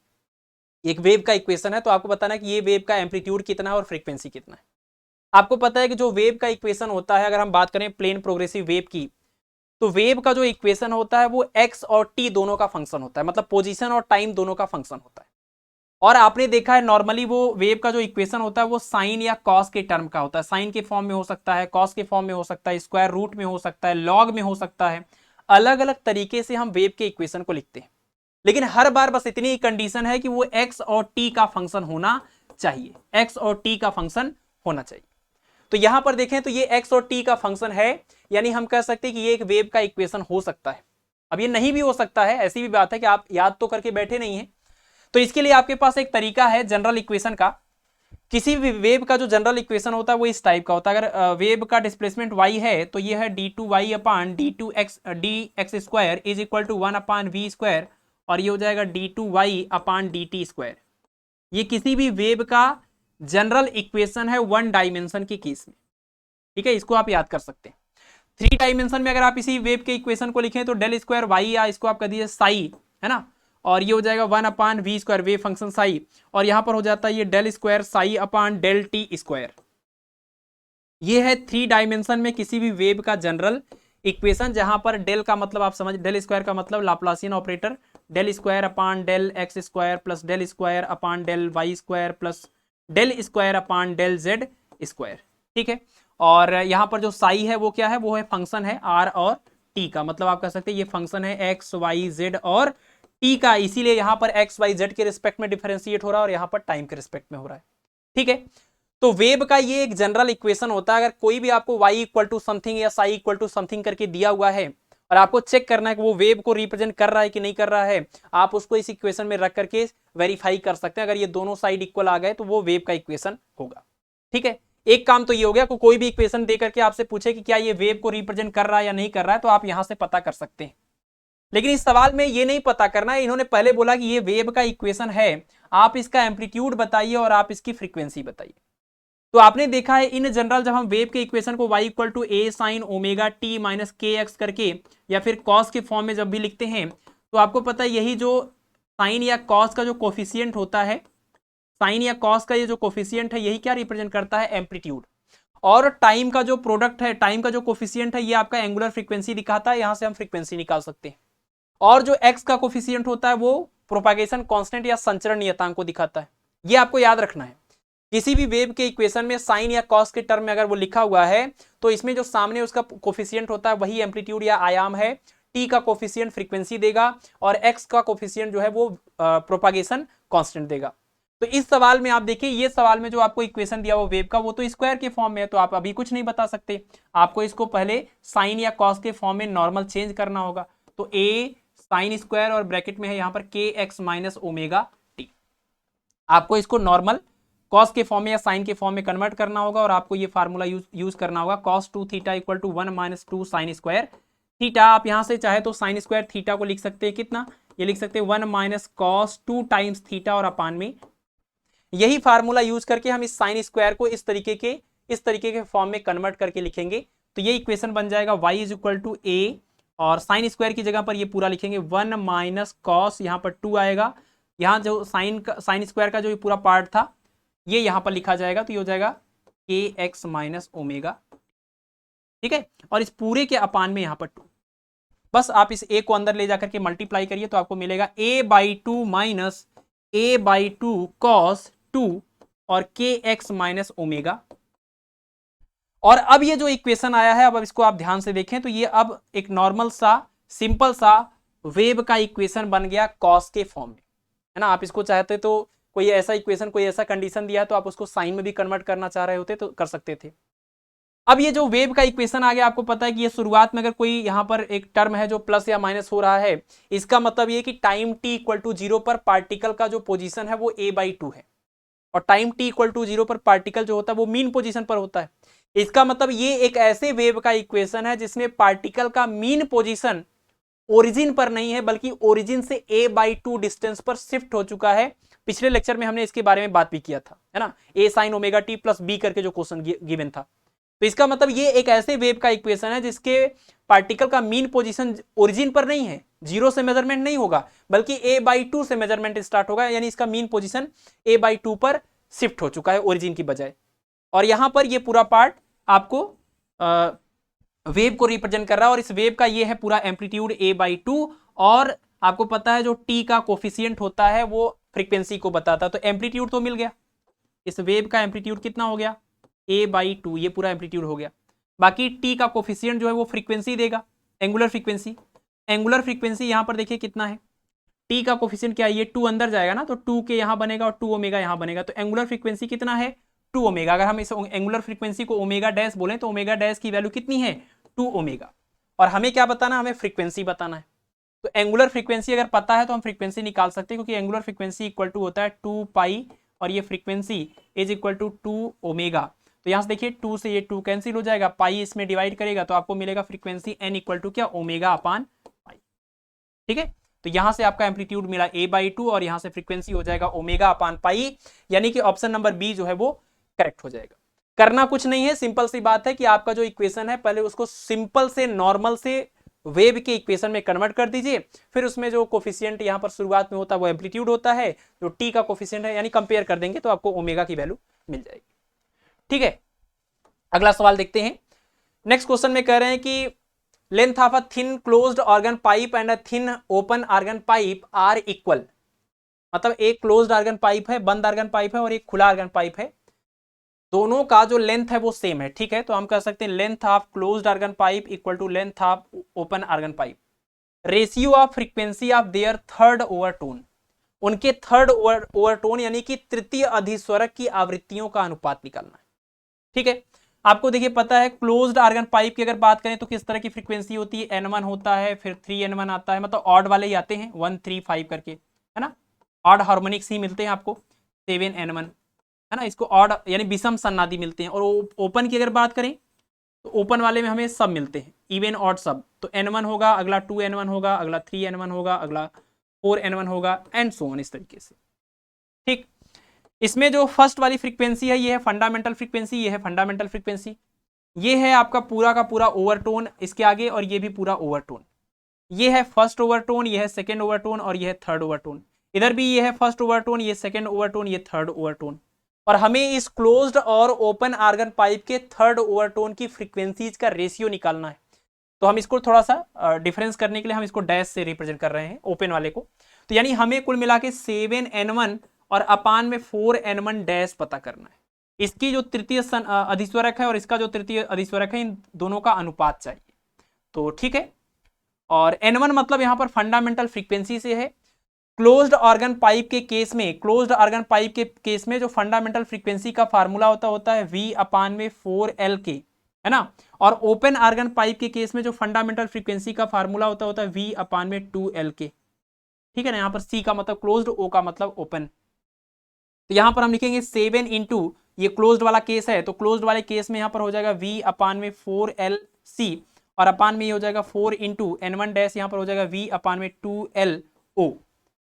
एक वेव का इक्वेशन है, तो आपको बताना है कि ये वेव का एम्पलीट्यूड कितना है और फ्रीक्वेंसी कितना है। आपको पता है कि जो वेव का इक्वेशन होता है, अगर हम बात करें प्लेन प्रोग्रेसिव वेव की, तो वेव का जो इक्वेशन होता है वो x और t दोनों का फंक्शन होता है, मतलब पोजीशन और टाइम दोनों का फंक्शन होता है। और आपने देखा है नॉर्मली वो वेव का जो इक्वेशन होता है वो साइन या कॉस के टर्म का होता है, साइन के फॉर्म में हो सकता है, कॉस के फॉर्म में हो सकता है, स्क्वायर रूट में हो सकता है, लॉग में हो सकता है। अलग अलग तरीके से हम वेव के इक्वेशन को लिखते हैं, लेकिन हर बार बस इतनी ही कंडीशन है कि वो x और t का फंक्शन होना चाहिए, x और t का फंक्शन होना चाहिए। तो यहां पर देखें तो ये x और t का फंक्शन है, यानी हम कह सकते हैं कि ये एक वेव का इक्वेशन हो सकता है। अब ये नहीं भी हो सकता है, ऐसी भी बात है कि आप याद तो करके बैठे नहीं हैं। तो इसके लिए आपके पास एक तरीका है जनरल इक्वेशन का। किसी भी वेव का जो जनरल इक्वेशन होता है वो इस टाइप का होता है। अगर वेव का डिस्प्लेसमेंट y है तो ये है d2y/dx² is equal to 1/v², और ये हो जाएगा d2y/dt²। ये किसी भी वेव का जनरल इक्वेशन है वन डायमेंशन के केस में। ठीक है, इसको आप याद कर सकते हैं। 3 डायमेंशन में अगर आप इसी वेव के इक्वेशन को लिखें तो डेल स्क्वायर वाई, या इसको आप कह दीजिए साई, है ना, और ये हो जाएगा 1/v², वेव फंक्शन साई, और यहां पर हो जाता है ये डेल स्क्वायर साई/del t²। ये है 3 डायमेंशन में किसी भी वेव का जनरल इक्वेशन, जहां पर डेल का मतलब आप समझ, डेल स्क्वायर का मतलब Laplacian operator, del square x² plus del square y² plus del square z²। ठीक है, और यहां पर जो साई है वो क्या है, वो है फंक्शन है r और t का, मतलब आप कह सकते हैं ये फंक्शन है x y z और t का, इसीलिए यहां पर x y z के रिस्पेक्ट में डिफरेंशिएट हो रहा है और यहां पर टाइम के रिस्पेक्ट में हो रहा है। ठीक है, तो वेव का ये एक जनरल इक्वेशन होता है। अगर कोई भी आपको y इक्वल टू समथिंग या साई इक्वल टू समथिंग करके दिया हुआ है और आपको चेक करना है कि वो वेव को रिप्रेजेंट कर रहा है कि नहीं कर रहा है, आप उसको इस इक्वेशन में रख करके वेरीफाई कर सकते हैं। अगर ये दोनों साइड इक्वल आ गए तो वो वेव का इक्वेशन होगा। ठीक है, एक काम तो ये हो गया, कोई भी इक्वेशन दे करके आपसे पूछे कि क्या ये वेव को रिप्रेजेंट कर रहा है या नहीं कर रहा है, तो आप यहां से पता कर सकते हैं। लेकिन इस सवाल में ये नहीं पता करना है, इन्होंने पहले बोला कि ये वेव का इक्वेशन है, आप इसका एम्पलीट्यूड बताइए और आप इसकी फ्रीक्वेंसी बताइए। तो आपने देखा है इन जनरल जब हम वेव के इक्वेशन को y equal to a sin omega t minus kx करके या फिर cos के फॉर्म में जब भी लिखते हैं, तो आपको पता है यही जो साइन या cos का जो कोफिशिएंट होता है, साइन या cos का ये जो कोफिशिएंट है, यही क्या रिप्रेजेंट करता है, एम्पलीट्यूड। और टाइम का जो प्रोडक्ट है, टाइम का जो कोफिशिएंट है, ये आपका एंगुलर फ्रीक्वेंसी दिखाता है, यहां से हम फ्रीक्वेंसी निकाल सकते हैं। और जो x का कोफिशिएंट होता है वो प्रोपागेशन कांस्टेंट या संचरण नियतांक को दिखाता है। ये आपको याद रखना है। किसी भी वेव के इक्वेशन में साइन या कॉस के टर्म में अगर वो लिखा हुआ है तो इसमें जो सामने उसका कोफिशिएंट होता है वही एम्पलीट्यूड या आयाम है, t का कोफिशिएंट फ्रीक्वेंसी देगा और x का कोफिशिएंट जो है वो प्रोपागेशन कांस्टेंट देगा। तो इस सवाल में आप देखिए, ये सवाल में जो आपको इक्वेशन दिया वो वेव का, वो तो स्क्वायर के फॉर्म में है, तो आप अभी कुछ नहीं बता सकते, आपको इसको पहले साइन या कॉस के फॉर्म में नॉर्मल चेंज करना होगा। तो a साइन स्क्वायर और ब्रैकेट में है यहाँ पर kx माइनस ओमेगा t, आपको इसको नॉर्मल कॉस के फॉर्म में या साइन के फॉर्म में कन्वर्ट करना होगा और आपको ये फार्मूला यूज करना होगा, cos 2 theta equal to 1 minus 2 sine square theta. आप यहां से चाहे तो साइन स्क्वायर थीटा को लिख सकते हैं, कितना, ये लिख सकते हैं 1 माइनस कॉस 2 टाइम्स थीटा और अपान में। यही फार्मूला यूज करके हम इस साइन स्क्वायर को इस तरीके के फॉर्म में कन्वर्ट करके लिखेंगे। तो ये इक्वेशन बन जाएगा y is equal to a, और साइन स्क्वायर की जगह पर ये पूरा लिखेंगे 1 माइनस कॉस, यहाँ पर 2 आएगा, यहाँ जो साइन स्क्वायर का जो पूरा पार्ट था ये यहां पर लिखा जाएगा, तो ये हो जाएगा के एक्स माइनस ओमेगा, ठीक है, और इस पूरे के अपान में यहां पर 2। बस आप इस ए को अंदर ले जाकर के मल्टीप्लाई करिए तो आपको मिलेगा a/2 माइनस a/2 cos 2 और के एक्स माइनस ओमेगा। और अब ये जो इक्वेशन आया है, अब इसको आप ध्यान से देखें तो ये अब एक नॉर्मल सा सिंपल सा वेव का इक्वेशन बन गया कॉस के फॉर्म में, है ना। आप इसको चाहते तो कोई ऐसा इक्वेशन, कोई ऐसा कंडीशन दिया है तो आप उसको साइन में भी कन्वर्ट करना चाह रहे होते तो कर सकते थे। अब ये जो वेव का इक्वेशन आ गया, आपको पता है कि ये शुरुआत में अगर कोई यहां पर एक टर्म है जो प्लस या माइनस हो रहा है, इसका मतलब ये कि टाइम t इक्वल टू 0 पर पार्टिकल का जो पोजीशन है वो a/2 है, और टाइम t इक्वल टू 0 पर पार्टिकल जो होता है वो मीन पोजीशन पर होता है। इसका मतलब ये एक ऐसे वेव का इक्वेशन है जिसमें पार्टिकल का मीन पोजीशन ओरिजिन पर नहीं है, बल्कि ओरिजिन से a/2 डिस्टेंस पर शिफ्ट हो चुका है। पिछले लेक्चर में हमने इसके बारे में बात भी किया था, है ना, a sin omega t plus b करके जो क्वेश्चन गिवन था। तो इसका मतलब ये एक ऐसे वेव का इक्वेशन है जिसके पार्टिकल का मीन पोजीशन ओरिजिन पर नहीं है, 0 से मेजरमेंट नहीं होगा, बल्कि a/2 से मेजरमेंट स्टार्ट होगा, यानी इसका मीन पोजीशन a/2 पर शिफ्ट हो चुका है ओरिजिन की बजाय। और यहां पर ये पूरा पार्ट आपको वेव को रिप्रेजेंट कर रहा है, और इस वेव का ये है पूरा एम्पलीट्यूड a/2, और आपको पता है जो t का कोफिशिएंट होता है वो फ्रीक्वेंसी को बताता है। तो एम्पलीट्यूड तो मिल गया, इस वेव का एम्पलीट्यूड कितना हो गया a/2, ये पूरा एम्पलीट्यूड हो गया। बाकी t का कोफिशिएंट जो है वो फ्रीक्वेंसी देगा, एंगुलर फ्रीक्वेंसी। एंगुलर फ्रीक्वेंसी यहां पर देखिए कितना है, t का कोफिशिएंट क्या है, ये 2 अंदर जाएगा ना, तो 2 के यहां बनेगा और 2 ओमेगा यहां बनेगा, तो एंगुलर फ्रीक्वेंसी कितना है 2 ओमेगा। अगर हम इस एंगुलर फ्रीक्वेंसी को ओमेगा डैश बोलें तो ओमेगा डैश की वैल्यू कितनी है 2 ओमेगा। और हमें क्या बताना, हमें फ्रीक्वेंसी बताना है। तो एंगुलर फ्रीक्वेंसी अगर पता है तो हम फ्रीक्वेंसी निकाल सकते हैं, क्योंकि एंगुलर फ्रीक्वेंसी इक्वल टू होता है 2 पाई, और ये frequency is equal to 2 omega. तो यहां से देखिए 2 से ये 2 कैंसिल हो जाएगा, पाई इसमें डिवाइड करेगा तो आपको मिलेगा फ्रीक्वेंसी n इक्वल टू क्या ओमेगा अपान पाई, ठीक है। तो यहां से आपका एम्पलीट्यूड मिला a/2 और यहां से फ्रीक्वेंसी हो जाएगा ओमेगा अपान पाई, यानी कि ऑप्शन नंबर बी जो है वो करेक्ट हो जाएगा। करना कुछ नहीं है, सिंपल सी बात है कि आपका जो इक्वेशन है पहले उसको सिंपल से नॉर्मल से वेव के इक्वेशन में कन्वर्ट कर दीजिए, फिर उसमें जो कोफिशिएंट यहां पर शुरुआत में होता है वो एम्पलीट्यूड होता है, जो टी का कोफिशिएंट है यानी कंपेयर कर देंगे तो आपको ओमेगा की वैल्यू मिल जाएगी, ठीक है। अगला सवाल देखते हैं। नेक्स्ट क्वेश्चन में कह रहे हैं कि length of a thin closed organ pipe and a thin open organ pipe are equal, मतलब एक क्लोज्ड ऑर्गन पाइप है, बंद ऑर्गन पाइप है, और एक खुला ऑर्गन पाइप है, दोनों का जो लेंथ है वो सेम है, ठीक है। तो हम कह सकते हैं length of closed organ pipe equal to length of open organ pipe, ratio of frequency of their third overtone, उनके थर्ड ओवरटोन यानी कि तृतीय अधिस्वरक की आवृत्तियों का अनुपात निकालना है, ठीक है। आपको देखिए पता है क्लोज्ड ऑर्गन पाइप की अगर बात करें तो किस तरह की फ्रीक्वेंसी होती है, n1 होता है, फिर 3n1 आता है, मतलब ऑड वाले ही आते हैं 1 3 5 करके, है ना, ऑड हार्मोनिक्स ही मिलते हैं आपको 7n1, है ना, इसको ऑड यानी विषम सन्नादी मिलते हैं। और ओपन की अगर बात करें तो ओपन वाले में हमें सब मिलते हैं, इवन ऑड सब, तो n1 होगा, अगला 2n1 होगा, अगला 3n1 होगा, अगला 4n1 होगा, एंड सो ऑन, इस तरीके से, ठीक। इसमें जो फर्स्ट वाली फ्रीक्वेंसी है ये है फंडामेंटल फ्रीक्वेंसी, ये है फंडामेंटल फ्रीक्वेंसी, ये है आपका पूरा का पूरा ओवरटोन इसके आगे, और ये भी पूरा ओवरटोन, ये है फर्स्ट ओवरटोन, ये है सेकंड ओवरटोन, और ये है थर्ड ओवरटोन, इधर भी ये है फर्स्ट ओवरटोन, ये सेकंड ओवरटोन, ये थर्ड ओवरटोन। और हमें इस क्लोज्ड और ओपन ऑर्गन पाइप के थर्ड ओवरटोन की फ्रीक्वेंसीज का रेशियो निकालना है। तो हम इसको थोड़ा सा डिफरेंस करने के लिए हम इसको डैश से रिप्रेजेंट कर रहे हैं ओपन वाले को। तो यानी हमें कुल मिला के 7n1 और अपान में 4n1 डैश पता करना है। इसकी जो तृतीय अधिस्वरक है और इसका जो तृतीय अधिस्वरक है, इन दोनों का अनुपात चाहिए, तो ठीक है। और n1 मतलब यहां पर फंडामेंटल फ्रीक्वेंसी से है। क्लोज्ड ऑर्गन पाइप के केस में, क्लोज्ड ऑर्गन पाइप के केस में जो फंडामेंटल फ्रीक्वेंसी का फार्मूला होता है v अपान में 4l के, है ना। और ओपन ऑर्गन पाइप के केस में जो फंडामेंटल फ्रीक्वेंसी का फार्मूला होता है v अपान में 2l के, ठीक है ना। यहाँ पर c का मतलब क्लोज्ड, o का मतलब ओपन। तो यहाँ पर हम लिखेंगे 7 इंटू, ये क्लोज्ड वाला केस है, तो क्लोज्ड वाले केस में यहाँ पर हो जाएगा v अपान में 4lc, और अपान में ये हो जाएगा 4 इंटू n1 डैश, यहाँ पर हो जाएगा v अपान में 2lo।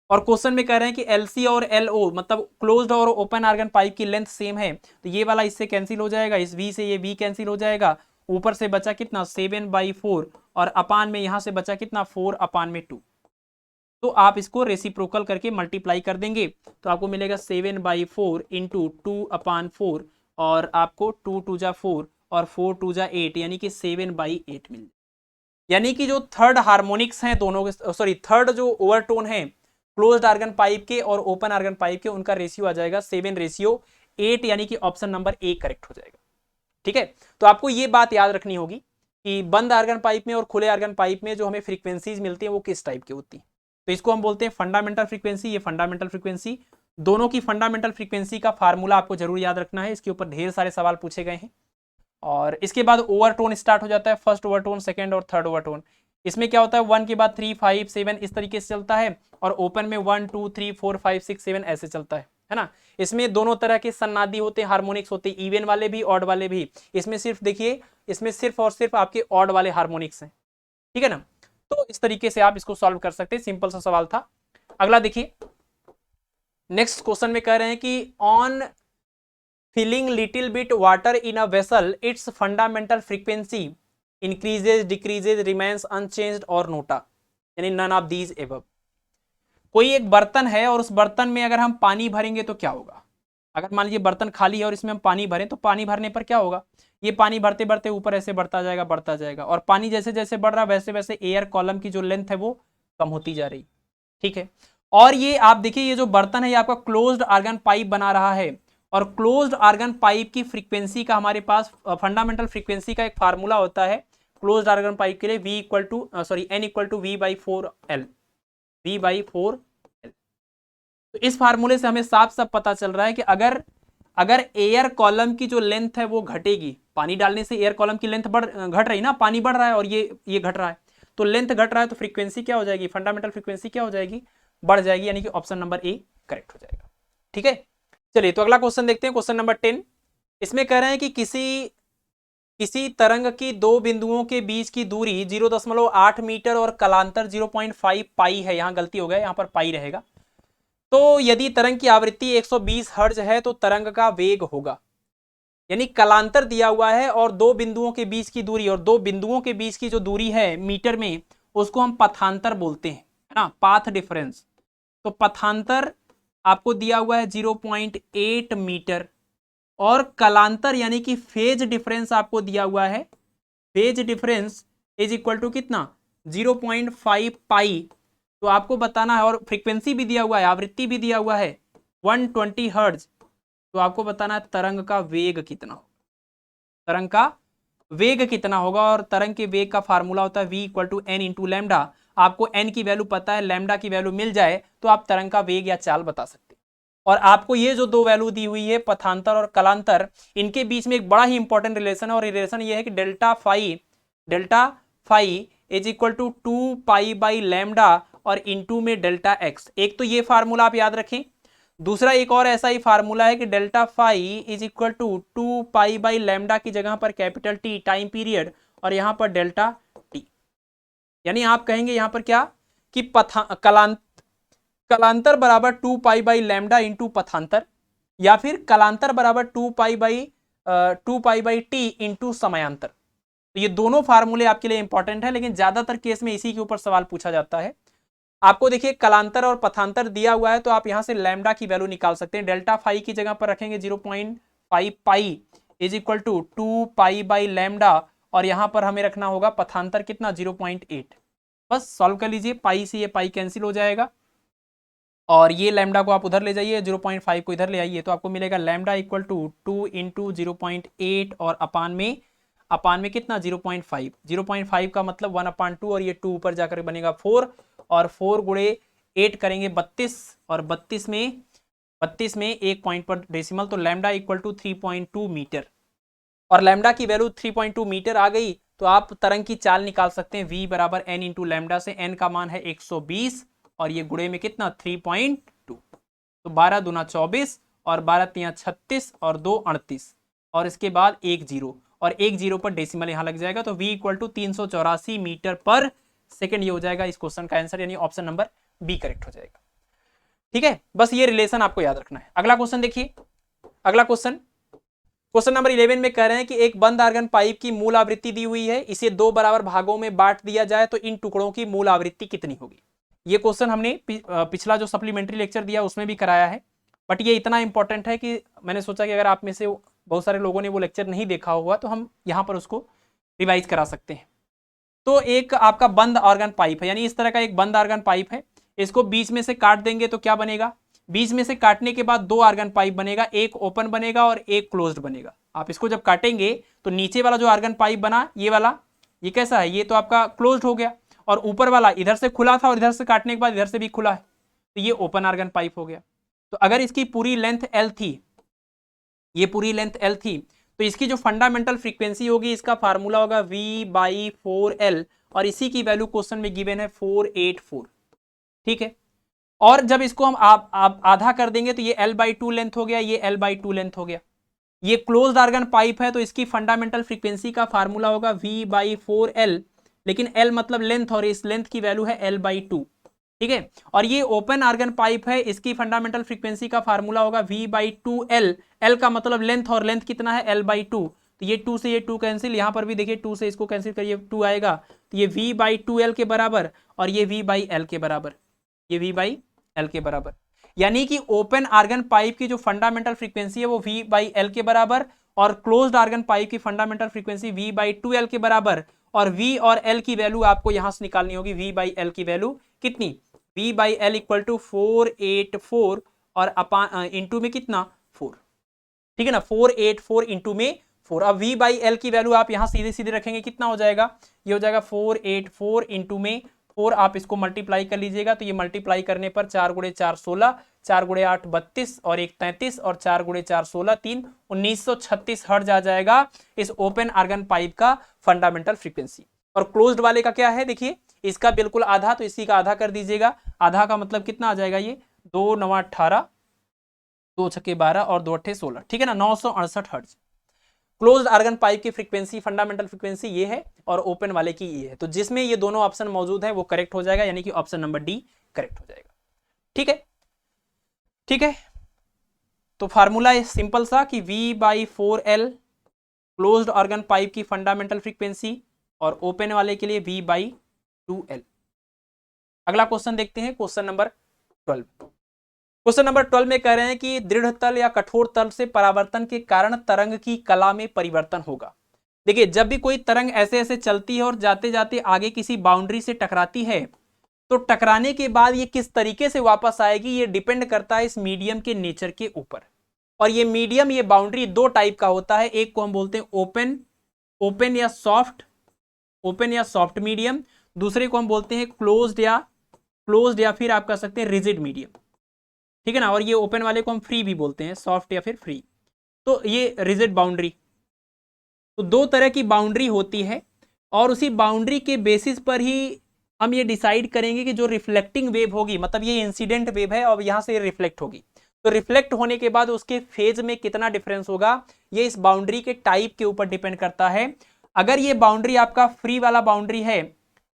और क्वेश्चन में कह रहे हैं कि LC और LO मतलब क्लोज्ड और ओपन ऑर्गन पाइप की लेंथ सेम है, तो ये वाला इससे कैंसिल हो जाएगा, इस V से ये V कैंसिल हो जाएगा, ऊपर से बचा कितना 7/4, और अपान में यहां से बचा कितना 4/2। तो आप इसको रेसिप्रोकल करके मल्टीप्लाई कर देंगे तो आपको मिलेगा 7/4 इंटू 2/4 और आपको 2 2 जा 4 और 4 2 जा 8 यानी कि 7/8 मिल जाए। यानी कि जो थर्ड हार्मोनिक्स हैं दोनों के, सॉरी थर्ड जो ओवरटोन है क्लोज्ड आर्गन पाइप के और ओपन आर्गन पाइप के, उनका रेशियो आ जाएगा 7:8 यानी कि ऑप्शन नंबर ए करेक्ट हो जाएगा। ठीक है, तो आपको ये बात याद रखनी होगी कि बंद आर्गन पाइप में और खुले आर्गन पाइप में जो हमें फ्रीक्वेंसीज मिलती है वो किस टाइप की होती है। तो इसको हम बोलते हैं फंडामेंटल फ्रीक्वेंसी, ये फंडामेंटल फ्रीक्वेंसी। दोनों की फंडामेंटल फ्रीक्वेंसी का फार्मूला आपको जरूर याद रखना है, इसके ऊपर ढेर सारे सवाल पूछे गए हैं। और इसके बाद ओवरटोन स्टार्ट हो जाता है, फर्स्ट ओवरटोन, सेकंड और थर्ड ओवरटोन। इसमें क्या होता है 1 के बाद 3 5 7 इस तरीके से चलता है और ओपन में 1 2 3 4 5 6 7 ऐसे चलता है ना। इसमें दोनों तरह के सन्नादी होते हैं, हार्मोनिक्स होते हैं, इवन वाले भी ऑड वाले भी। इसमें सिर्फ देखिए, इसमें सिर्फ और सिर्फ आपके ऑड वाले हार्मोनिक्स हैं, ठीक है ना। तो इस तरीके से आप इसको सॉल्व कर सकते हैं, सिंपल सा सवाल था। अगला देखिए, नेक्स्ट क्वेश्चन में कह रहे हैं कि on filling little bit water in a vessel its fundamental frequency increases, decreases, remains unchanged और नोटा, यानी नन ऑफ दीज एबव। कोई एक बर्तन है और उस बर्तन में अगर हम पानी भरेंगे तो क्या होगा। अगर मान लीजिए बर्तन खाली है और इसमें हम पानी भरें तो पानी भरने पर क्या होगा, ये पानी भरते भरते ऊपर ऐसे बढ़ता जाएगा बढ़ता जाएगा, और पानी जैसे जैसे बढ़ रहा है वैसे वैसे एयर कॉलम की जो लेंथ है वो कम होती जा रही, ठीक है। और ये आप देखिए, ये जो बर्तन है ये आपका क्लोज्ड आर्गन पाइप बना रहा है, और क्लोज्ड आर्गन पाइप की फ्रीक्वेंसी का हमारे पास फंडामेंटल फ्रीक्वेंसी का एक फार्मूला होता है क्लोज्ड आर्गन पाइप के लिए, V equal to N equal to V/4L, V/4L। तो इस फार्मूले से हमें साफ साफ पता चल रहा है कि अगर एयर कॉलम की जो लेंथ है वो घटेगी, पानी डालने से एयर कॉलम की लेंथ घट रही ना, पानी बढ़ रहा है और ये घट रहा है, तो लेंथ घट रहा है तो फ्रीक्वेंसी क्या हो जाएगी, फंडामेंटल फ्रीक्वेंसी क्या हो जाएगी, बढ़ जाएगी, यानी कि ऑप्शन नंबर ए करेक्ट हो जाएगा। ठीक है, चलिए तो अगला क्वेश्चन देखते हैं, क्वेश्चन नंबर 10। इसमें कह रहे हैं कि किसी तरंग की दो बिंदुओं के बीच की दूरी 0.8 मीटर और कलांतर 0.5 पाई है, यहां गलती हो गया, यहां पर पाई रहेगा। तो यदि तरंग की आवृत्ति 120 हर्ट्ज है तो तरंग का वेग होगा, यानी कलांतर दिया हुआ है और दो बिंदुओं के बीच की दूरी, और दो बिंदुओं के बीच की जो दूरी है मीटर में उसको हम पथांतर बोलते हैं, है ना, पाथ डिफरेंस। तो पथांतर आपको दिया हुआ है 0.8 मीटर, और कलांतर यानी कि फेज डिफरेंस आपको दिया हुआ है, phase difference is equal to कितना 0.5 पाई। तो आपको बताना है, और फ्रीक्वेंसी भी दिया हुआ है, आवृत्ति भी दिया हुआ है 120 हर्ट्ज। तो आपको बताना है तरंग का वेग कितना होगा, तरंग का वेग कितना होगा, और तरंग के वेग का फार्मूला होता है V equal to N into lambda. आपको N की वैल्यू पता है, लैम्डा की वैल्यू मिल जाए तो आप तरंग का वेग या चाल बता सकते हैं। और आपको ये जो दो वैल्यू दी हुई है पथांतर और कलांतर, इनके बीच में एक बड़ा ही इंपॉर्टेंट रिलेशन है, और रिलेशन ये है कि delta phi is equal to 2 pi by lambda और इंटू में डेल्टा एक्स। एक तो ये फार्मूला आप याद रखें, दूसरा एक और ऐसा ही फार्मूला है कि delta phi is equal to 2 pi by lambda की जगह पर कैपिटल टी टाइम पीरियड और यहां पर डेल्टा टी, यानी आप कहेंगे यहां पर क्या कि कलांतर बराबर 2 पाई बाई लैम्डा इंटू पथांतर, या फिर कलांतर बराबर 2 पाई बाई टी इंटू समयांतर। तो ये दोनों फार्मूले आपके लिए इंपॉर्टेंट है, लेकिन ज्यादातर केस में इसी के ऊपर सवाल पूछा जाता है। आपको देखिए कलांतर और पथांतर दिया हुआ है तो आप यहां से लैम्डा की वैल्यू निकाल सकते हैं। डेल्टा फाई की जगह पर रखेंगे 0.5 pi is equal to 2 pi by lambda, और यहां पर हमें रखना होगा पथांतर कितना 0.8। बस सॉल्व कर लीजिए, पाई से ये पाई कैंसिल हो जाएगा, और ये लैम्डा को आप उधर ले जाइए, 0.5 को इधर ले आइए, तो आपको मिलेगा लैम्डा इक्वल टू 2 इंटू 0.8 और अपान में कितना 0.5। 0.5 का मतलब 1/2, और ये 2 ऊपर जाकर बनेगा 4, और 4 गुणे 8 करेंगे 32, और 32 में एक पॉइंट पर डेसिमल, तो लैम्डा इक्वल टू 3.2 मीटर, और लैम्डा की वैल्यू 3.2 मीटर आ गई तो आप तरंग की चाल निकाल सकते हैं। V बराबर N इंटू लैम्डा से, N का मान है 120 और ये गुणे में कितना 3.2, तो 12 दूना 24 और 12 तिया 36 और 2 38, और इसके बाद एक जीरो, और एक जीरो पर डेसिमल यहां लग जाएगा, तो V इक्वल टू 384 मीटर पर सेकंड, ये हो जाएगा इस क्वेश्चन का आंसर, यानी ऑप्शन नंबर बी करेक्ट हो जाएगा। ठीक है, बस ये रिलेशन आपको याद रखना है। अगला क्वेश्चन देखिए, अगला क्वेश्चन नंबर 11 में कह रहे हैं कि एक बंद आर्गन पाइप की मूल आवृत्ति दी हुई है, इसे दो बराबर भागों में बांट दिया जाए तो इन टुकड़ों की मूल आवृत्ति कितनी होगी। ये क्वेश्चन हमने पिछला जो सप्लीमेंट्री लेक्चर दिया उसमें भी कराया है, बट ये इतना इंपॉर्टेंट है कि मैंने सोचा कि अगर आप में से बहुत सारे लोगों ने वो लेक्चर नहीं देखा हुआ तो हम यहाँ पर उसको रिवाइज करा सकते हैं। तो एक आपका बंद ऑर्गन पाइप है, यानी इस तरह का एक बंद ऑर्गन पाइप है, इसको बीच में से काट देंगे तो क्या बनेगा, बीच में से काटने के बाद दो ऑर्गन पाइप बनेगा, एक ओपन बनेगा और एक क्लोज्ड बनेगा। आप इसको जब काटेंगे तो नीचे वाला जो ऑर्गन पाइप बना ये वाला, ये कैसा है, ये तो आपका क्लोज्ड हो गया, और ऊपर वाला इधर से खुला था और इधर से काटने के बाद इधर से भी खुला है, तो ये ओपन ऑर्गन पाइप हो गया। तो अगर इसकी पूरी लेंथ एल थी, ये पूरी लेंथ एल थी, तो इसकी जो फंडामेंटल फ्रीक्वेंसी होगी इसका फार्मूला होगा V/4L, और इसी की वैल्यू क्वेश्चन में गिवन है 484। ठीक है, और जब इसको हम आप आधा कर देंगे तो ये L/2 लेंथ हो गया, ये L/2 लेंथ हो गया। ये क्लोज्ड ऑर्गन पाइप है तो इसकी फंडामेंटल फ्रीक्वेंसी का फार्मूला होगा V/4L, लेकिन L मतलब लेंथ और इस लेंथ की वैल्यू है L/2। ठीक है, और ये ओपन ऑर्गन पाइप है, इसकी फंडामेंटल फ्रीक्वेंसी का फार्मूला होगा V/2L। L का मतलब लेंथ, और लेंथ कितना है L/2, तो ये 2 से ये 2 कैंसिल, यहां पर भी देखिए 2 से इसको कैंसिल करिए 2 आएगा, तो ये V/2L के बराबर और ये V/L के बराबर, ये V/L के बराबर, यानी कि ओपन ऑर्गन पाइप की जो फंडामेंटल फ्रीक्वेंसी है वो V/L के बराबर, और क्लोज्ड ऑर्गन पाइप की फंडामेंटल फ्रीक्वेंसी V/2L के बराबर, और V और L की वैल्यू आपको यहां से निकालनी होगी। V/L की वैल्यू कितनी, V/L इक्वल टू 484 और अपान इंटू में कितना 4, ठीक है ना, 484 इंटू में 4। अब V/L की वैल्यू आप यहां सीधे सीधे रखेंगे, कितना हो जाएगा, ये हो जाएगा 484 इंटू में 4, आप इसको मल्टीप्लाई कर लीजिएगा, तो ये मल्टीप्लाई करने पर 4 × 4 16, 4 × 8 32 और 1 33 और 4 × 4 16 3 1936 हर्ट्ज आ जाएगा इस ओपन ऑर्गन पाइप का फंडामेंटल फ्रीक्वेंसी। और क्लोज्ड वाले का क्या है, देखिए इसका बिल्कुल आधा, तो इसी का आधा कर दीजिएगा, आधा का मतलब कितना आ जाएगा, ये 2 9 18 2 6 12 और 2 8 16, ठीक है ना, 968 हर्ट्ज। क्लोज्ड ऑर्गन पाइप की फ्रीक्वेंसी, फंडामेंटल फ्रीक्वेंसी ये है, और ओपन वाले की ये है, तो जिसमें ये दोनों ऑप्शन मौजूद है वो करेक्ट हो जाएगा, यानी कि ऑप्शन नंबर डी करेक्ट हो जाएगा। ठीक है, ठीक है, तो फार्मूला सिंपल सा कि V/4L क्लोज्ड ऑर्गन पाइप की फंडामेंटल फ्रीक्वेंसी, और ओपन वाले के लिए V/2L। अगला क्वेश्चन देखते हैं, क्वेश्चन नंबर 12। क्वेश्चन नंबर 12 में कह रहे हैं कि दृढ़ तल या कठोर तल से परावर्तन के कारण तरंग की कला में परिवर्तन होगा। देखिए जब भी कोई तरंग ऐसे ऐसे चलती है और जाते जाते आगे किसी बाउंड्री से टकराती है, तो टकराने के बाद ये किस तरीके से वापस आएगी ये डिपेंड करता है इस मीडियम के नेचर के ऊपर। और ये मीडियम, ये बाउंड्री दो टाइप का होता है, एक को हम बोलते हैं ओपन या सॉफ्ट मीडियम, दूसरे को हम बोलते हैं क्लोज्ड या फिर आप कह सकते हैं रिजिड मीडियम। ठीक है ना, और ये ओपन वाले को हम फ्री भी बोलते हैं, सॉफ्ट या फिर फ्री। तो ये रिजिड बाउंड्री, तो दो तरह की बाउंड्री होती है, और उसी बाउंड्री के बेसिस पर ही हम ये डिसाइड करेंगे कि जो रिफ्लेक्टिंग वेव होगी, मतलब ये इंसिडेंट वेव है और यहां से रिफ्लेक्ट होगी, तो रिफ्लेक्ट होने के बाद उसके फेज में कितना डिफरेंस होगा, ये इस बाउंड्री के टाइप के ऊपर डिपेंड करता है। अगर ये बाउंड्री आपका फ्री वाला बाउंड्री है,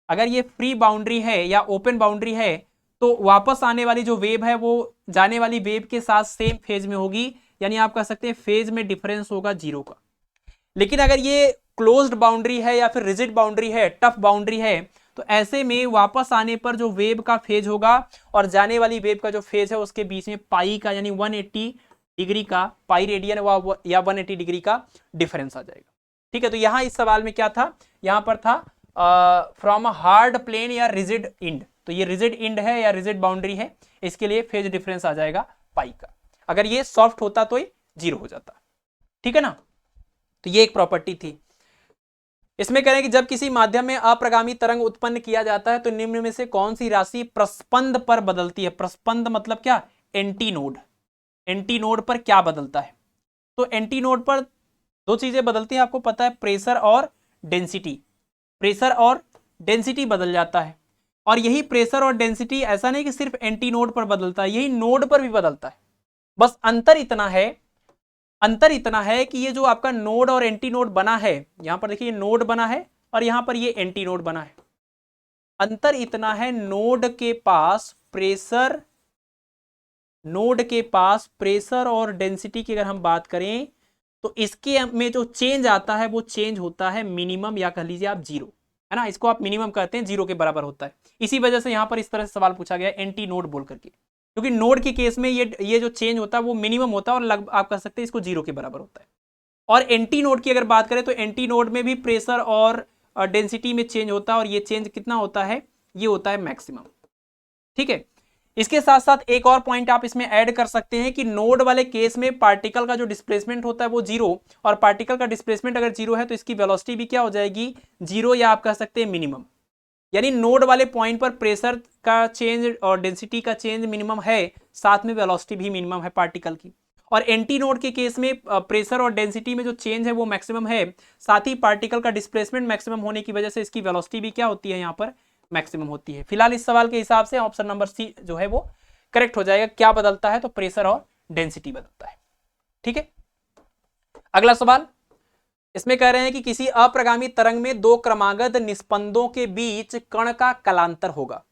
अगर ये फ्री बाउंड्री है या ओपन बाउंड्री है, तो वापस आने वाली जो वेव है वो जाने वाली वेव के साथ सेम फेज में होगी, यानी आप कह सकते हैं फेज में डिफरेंस होगा 0 का। लेकिन अगर ये क्लोज्ड बाउंड्री है या फिर रिजिड बाउंड्री है, टफ बाउंड्री है, तो ऐसे में वापस आने पर जो वेव का फेज होगा और जाने वाली वेव का जो फेज है उसके बीच में पाई का, यानी 180 डिग्री का, पाई रेडियन या 180 डिग्री का डिफरेंस आ जाएगा। ठीक है, तो यहां इस सवाल में क्या था, यहां पर था फ्रॉम अ हार्ड प्लेन या रिजिड इंड, तो ये रिजिड इंड है या रिजिड बाउंड्री है, इसके लिए फेज डिफरेंस आ जाएगा पाई का। अगर ये सॉफ्ट होता तो ये 0 हो जाता। ठीक है ना, तो ये एक प्रॉपर्टी थी। इसमें कह रहे हैं कि जब किसी माध्यम में अप्रगामी तरंग उत्पन्न किया जाता है तो निम्न में से कौन सी राशि प्रस्पंद पर बदलती है। प्रस्पंद मतलब क्या, एंटी नोड। एंटी नोड पर क्या बदलता है, तो एंटी नोड पर दो चीजें बदलती हैं, आपको पता है, प्रेशर और डेंसिटी। प्रेशर और डेंसिटी बदल जाता है, और यही प्रेशर और डेंसिटी ऐसा नहीं कि सिर्फ एंटी नोड पर बदलता है, यही नोड पर भी बदलता है। बस अंतर इतना है कि ये जो आपका नोड और एंटी नोड बना है, यहां पर देखिए नोड बना है और यहां पर ये एंटी नोड बना है। अंतर इतना है, नोड के पास प्रेशर और डेंसिटी की अगर हम बात करें तो इसके में जो चेंज आता है वो चेंज होता है मिनिमम, या कह लीजिए आप 0। है ना, इसको आप मिनिमम कहते हैं, 0 के बराबर होता है। इसी वजह से यहाँ पर इस तरह से सवाल पूछा गया एंटी नोड बोल करके, क्योंकि नोड के केस में ये जो चेंज होता है वो मिनिमम होता है और आप कह सकते हैं इसको 0 के बराबर होता है। और एंटी नोड की अगर बात करें तो एंटी नोड में भी प्रेशर और डेंसिटी में चेंज होता है, और ये चेंज कितना होता है, ये होता है मैक्सिमम। ठीक है, इसके साथ साथ एक और पॉइंट आप इसमें ऐड कर सकते हैं कि नोड वाले केस में पार्टिकल का जो डिस्प्लेसमेंट होता है वो 0, और पार्टिकल का डिस्प्लेसमेंट अगर 0 है तो इसकी वेलोसिटी भी क्या हो जाएगी, 0, या आप कह सकते हैं मिनिमम। यानी नोड वाले पॉइंट पर प्रेशर का चेंज और डेंसिटी का चेंज मिनिमम है, साथ में वेलोसिटी भी मिनिमम है पार्टिकल की। और एंटी नोड के केस में प्रेशर और डेंसिटी में जो चेंज है वो मैक्सिमम है, साथ ही पार्टिकल का डिस्प्लेसमेंट मैक्सिमम होने की वजह से इसकी वेलोसिटी भी क्या होती है, यहाँ पर मैक्सिमम होती है। फिलहाल इस सवाल के हिसाब से ऑप्शन नंबर सी जो है वो करेक्ट हो जाएगा। क्या बदलता है, तो प्रेशर और डेंसिटी बदलता है। ठीक है, अगला सवाल इसमें कह रहे हैं कि किसी अप्रगामी तरंग में दो क्रमागत निस्पंदों के बीच कण का कलांतर होगा।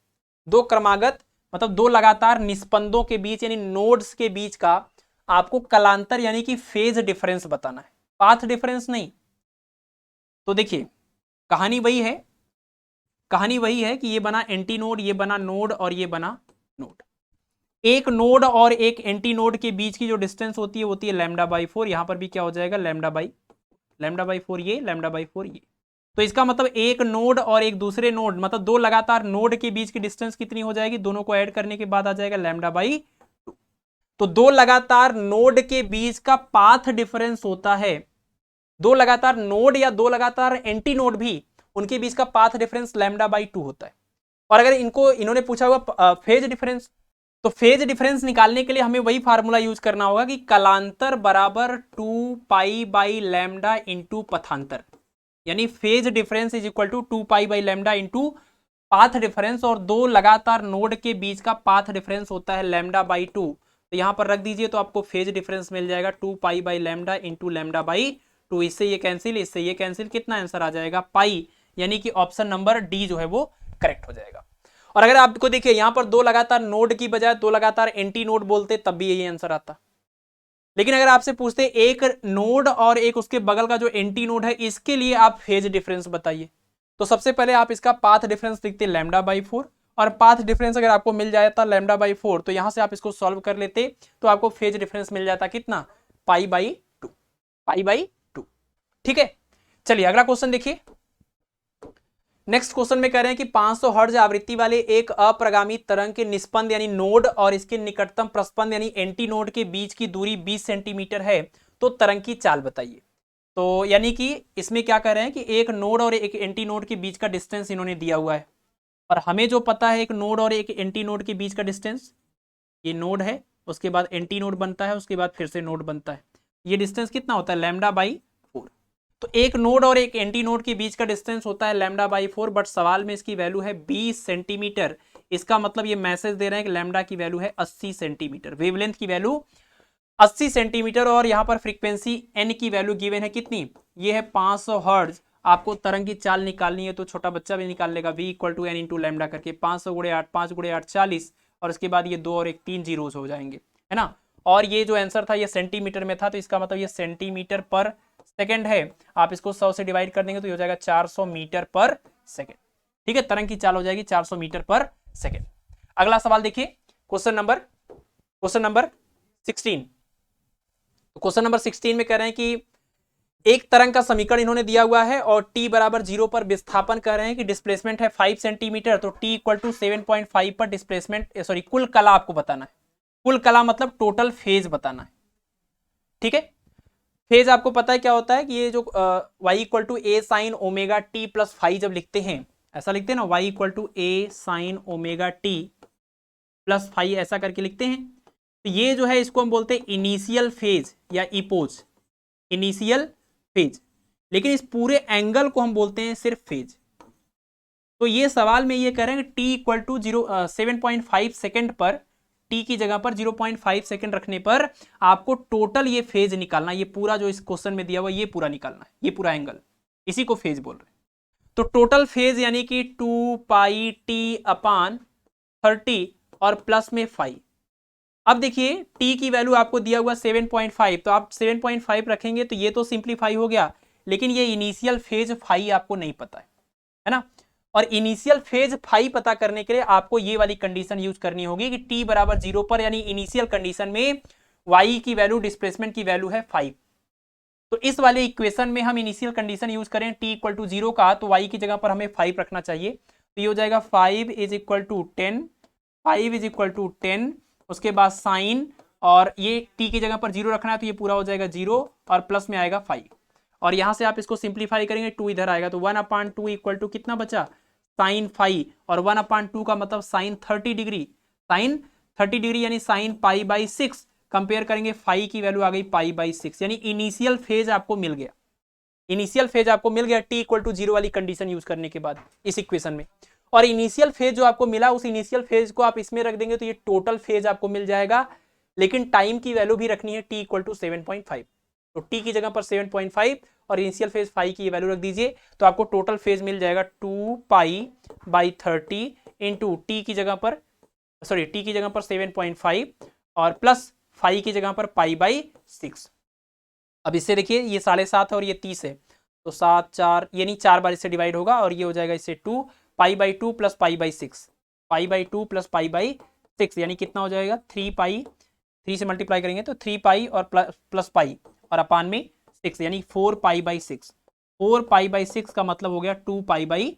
दो क्रमागत मतलब दो लगातार निस्पंदों के बीच यानी नोड्स के बीच का आपको कलांतर यानी कि फेज डिफरेंस बताना है, पाथ डिफरेंस नहीं। तो देखिए कहानी वही है कि ये बना एंटी नोड, ये बना नोड और ये बना नोड। एक नोड और एक एंटी नोड के बीच की जो डिस्टेंस होती है λ/4। यहां पर भी क्या हो जाएगा, λ/4 ये, λ/4 ये। तो इसका मतलब एक नोड और एक दूसरे नोड मतलब दो लगातार नोड के बीच की डिस्टेंस कितनी हो जाएगी, दोनों को ऐड करने के बाद आ जाएगा λ/2। तो दो लगातार नोड के बीच का पाथ डिफरेंस होता है, दो लगातार नोड या दो लगातार एंटी नोड भी उनके बीच का पाथ डिफरेंस λ/2 होता है। और अगर इन्होंने पूछा हुआ फेज डिफरेंस, तो फेज डिफरेंस निकालने के लिए हमें वही फार्मूला यूज करना होगा कि कलांतर बराबर 2π/λ इंटू पथांतर, यानी phase difference is equal to 2π/λ into path difference, और दो लगातार नोड के बीच का पाथ डिफरेंस होता है λ/2। तो यहां पर रख दीजिए तो आपको फेज डिफरेंस मिल जाएगा 2π/λ इंटू λ/2। इससे ये कैंसिल, इससे ये कैंसिल, कितना आंसर आ जाएगा, पाई, यानी कि ऑप्शन नंबर डी जो है वो करेक्ट हो जाएगा। और अगर आपको देखिए यहां पर दो लगातार नोड की बजाय दो लगातार एंटी नोड बोलते तब भी यही आंसर आता। लेकिन अगर आपसे पूछते एक नोड और एक उसके बगल का जो एंटी नोड है इसके लिए आप फेज डिफरेंस बताइए, तो सबसे पहले आप इसका पाथ डिफरेंस लिखते λ/4, और पाथ डिफरेंस अगर आपको मिल जाता λ/4 तो यहां से आप इसको सॉल्व कर लेते तो आपको फेज डिफरेंस मिल जाता कितना, π/2। ठीक है, चलिए अगला क्वेश्चन देखिए। नेक्स्ट क्वेश्चन में कह रहे हैं कि 500 हर्ट्ज आवृत्ति वाले एक अप्रगामी तरंग के निस्पंद यानी नोड और इसके निकटतम प्रस्पंद यानी एंटी नोड के बीच की दूरी 20 सेंटीमीटर है, तो तरंग की चाल बताइए। तो यानी कि इसमें क्या कह रहे हैं कि एक नोड और एक एंटी नोड के बीच का डिस्टेंस इन्होंने दिया हुआ है, और हमें जो पता है एक नोड और एक एंटी नोड के बीच का डिस्टेंस, ये नोड है, उसके बाद एंटी नोड बनता है, उसके बाद फिर से नोड बनता है, ये डिस्टेंस कितना होता है λ/4। तो एक नोड और एक एंटी नोड के बीच का डिस्टेंस होता है λ/4, बट सवाल में इसकी वैल्यू है 20 सेंटीमीटर। इसका मतलब ये मैसेज दे रहे हैं कि लैम्डा की वैल्यू है 80 सेंटीमीटर, वेवलेंथ की वैल्यू 80 सेंटीमीटर, और यहाँ पर फ्रीक्वेंसी एन की वैल्यू गिवन है कितनी, ये है 500 हर्ट्ज। आपको तरंग की चाल निकालनी है तो छोटा बच्चा भी निकाल लेगा, v = n × लैम्डा करके 500 × 8, 5 × 8 40, और उसके बाद ये 2 और 1 3 जीरोस हो जाएंगे, है ना। और ये जो आंसर था ये सेंटीमीटर में था, तो इसका मतलब ये सेंटीमीटर पर सेकंड है। आप इसको 100 से डिवाइड कर देंगे तो ये हो जाएगा 400 मीटर पर सेकंड। ठीक है, तरंग की चाल हो जाएगी 400 मीटर पर सेकंड। अगला सवाल देखिए, क्वेश्चन नंबर 16। तो क्वेश्चन नंबर 16 में कह रहे हैं कि एक तरंग का समीकरण इन्होंने दिया हुआ है और t = 0 पर विस्थापन कर रहे हैं कि डिस्प्लेसमेंट है 5 सेंटीमीटर, तो t = 7.5 पर डिस्प्लेसमेंट कुल कला आपको बताना है। कुल कला मतलब टोटल फेज बताना है। ठीक है, फेज आपको पता है क्या होता है कि ये जो y = a sin ωt + phi जब लिखते हैं, ऐसा लिखते हैं ना, y = a sin ωt + phi ऐसा करके लिखते हैं, तो ये जो है इसको हम बोलते हैं इनिशियल फेज या इपोज, इनिशियल फेज। लेकिन इस पूरे एंगल को हम बोलते हैं सिर्फ फेज। तो ये सवाल में ये कह रहे हैं कि t = 7.5 सेकंड पर, t की जगह पर 0.5 सेकंड रखने पर आपको टोटल ये फेज निकालना, ये पूरा जो इस क्वेश्चन में दिया हुआ ये पूरा निकालना है, ये पूरा एंगल, इसी को फेज बोल रहे हैं। तो टोटल फेज यानी कि 2πt/30 और प्लस में 5। अब देखिए t की वैल्यू आपको दिया हुआ 7.5, तो आप 7.5 रखेंगे तो ये तो सिंप्लीफाई हो गया, लेकिन ये इनिशियल फेज फाई आपको नहीं पता है। है ना। और इनिशियल फेज फाई पता करने के लिए आपको ये वाली कंडीशन यूज करनी होगी कि t बराबर 0 पर, यानी इनिशियल कंडीशन में y की वैल्यू, डिस्प्लेसमेंट की वैल्यू है 5। तो इस वाले इक्वेशन में हम इनिशियल कंडीशन यूज करें t इक्वल टू 0 का, तो y की जगह पर हमें 5 रखना चाहिए। तो ये हो जाएगा 5 is equal to 10, 5 is equal to 10, उसके बाद साइन, और ये t की जगह पर 0 रखना है तो ये पूरा हो जाएगा 0 और प्लस में आएगा 5। और यहां से आप इसको सिंप्लीफाई करेंगे, 2 इधर आएगा तो 1/2 इक्वल टू कितना बचा, साइन 5, और 1/2 का मतलब साइन 30 डिग्री, साइन 30 डिग्री यानी साइन π/6। कंपेयर करेंगे, फाई की वैल्यू आ गई π/6, यानी इनिशियल फेज आपको मिल गया, इनिशियल फेज आपको मिल गया t इक्वल टू 0 वाली कंडीशन यूज करने के बाद इस इक्वेशन में। और इनिशियल फेज जो आपको मिला, उस इनिशियल फेज को आप इसमें रख देंगे तो ये टोटल फेज आपको मिल जाएगा, लेकिन टाइम की वैल्यू भी रखनी है t इक्वल टू 7.5। तो t की जगह पर 7.5 और इनिशियल फेज 5 की वैल्यू रख दीजिए, तो आपको टोटल फेज मिल जाएगा 2π/30 इंटू टी की जगह पर, सॉरी t की जगह पर 7.5 और प्लस 5 की जगह पर π/6। अब इससे देखिए ये 7.5 है और ये 30 है, तो 7 4 यानी 4 बार इससे डिवाइड होगा और ये हो जाएगा इससे 2 π/2 प्लस π/6, π/2 प्लस π/6 यानी कितना हो जाएगा 3π, 3 से मल्टीप्लाई करेंगे तो 3π और प्लस पाई और अपान में 6 यानी 4π/6, 4π/6 का मतलब हो गया 2π/3,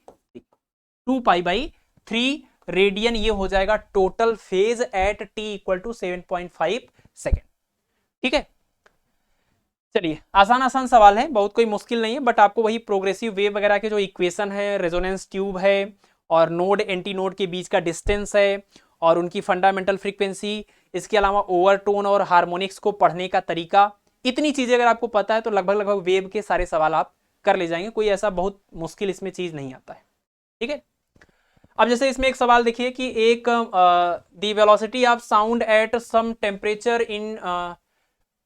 2π/3 रेडियन ये हो जाएगा total phase at t equal to 7.5 second. ठीक है, चलिए आसान आसान सवाल है, बहुत कोई मुश्किल नहीं है, बट आपको वही प्रोग्रेसिव वेव वगैरह के जो इक्वेशन है, रेजोनेंस ट्यूब है और नोड एंटी नोड के बीच का डिस्टेंस है और उनकी फंडामेंटल फ्रीक्वेंसी, इसके अलावा ओवरटोन और हार्मोनिक्स को पढ़ने का तरीका, इतनी चीजें अगर आपको पता है तो लगभग लगभग वेव के सारे सवाल आप कर ले जाएंगे, कोई ऐसा बहुत मुश्किल इसमें चीज नहीं आता है। ठीक है, अब जैसे इसमें एक सवाल देखिए कि एक the velocity of sound at some temperature in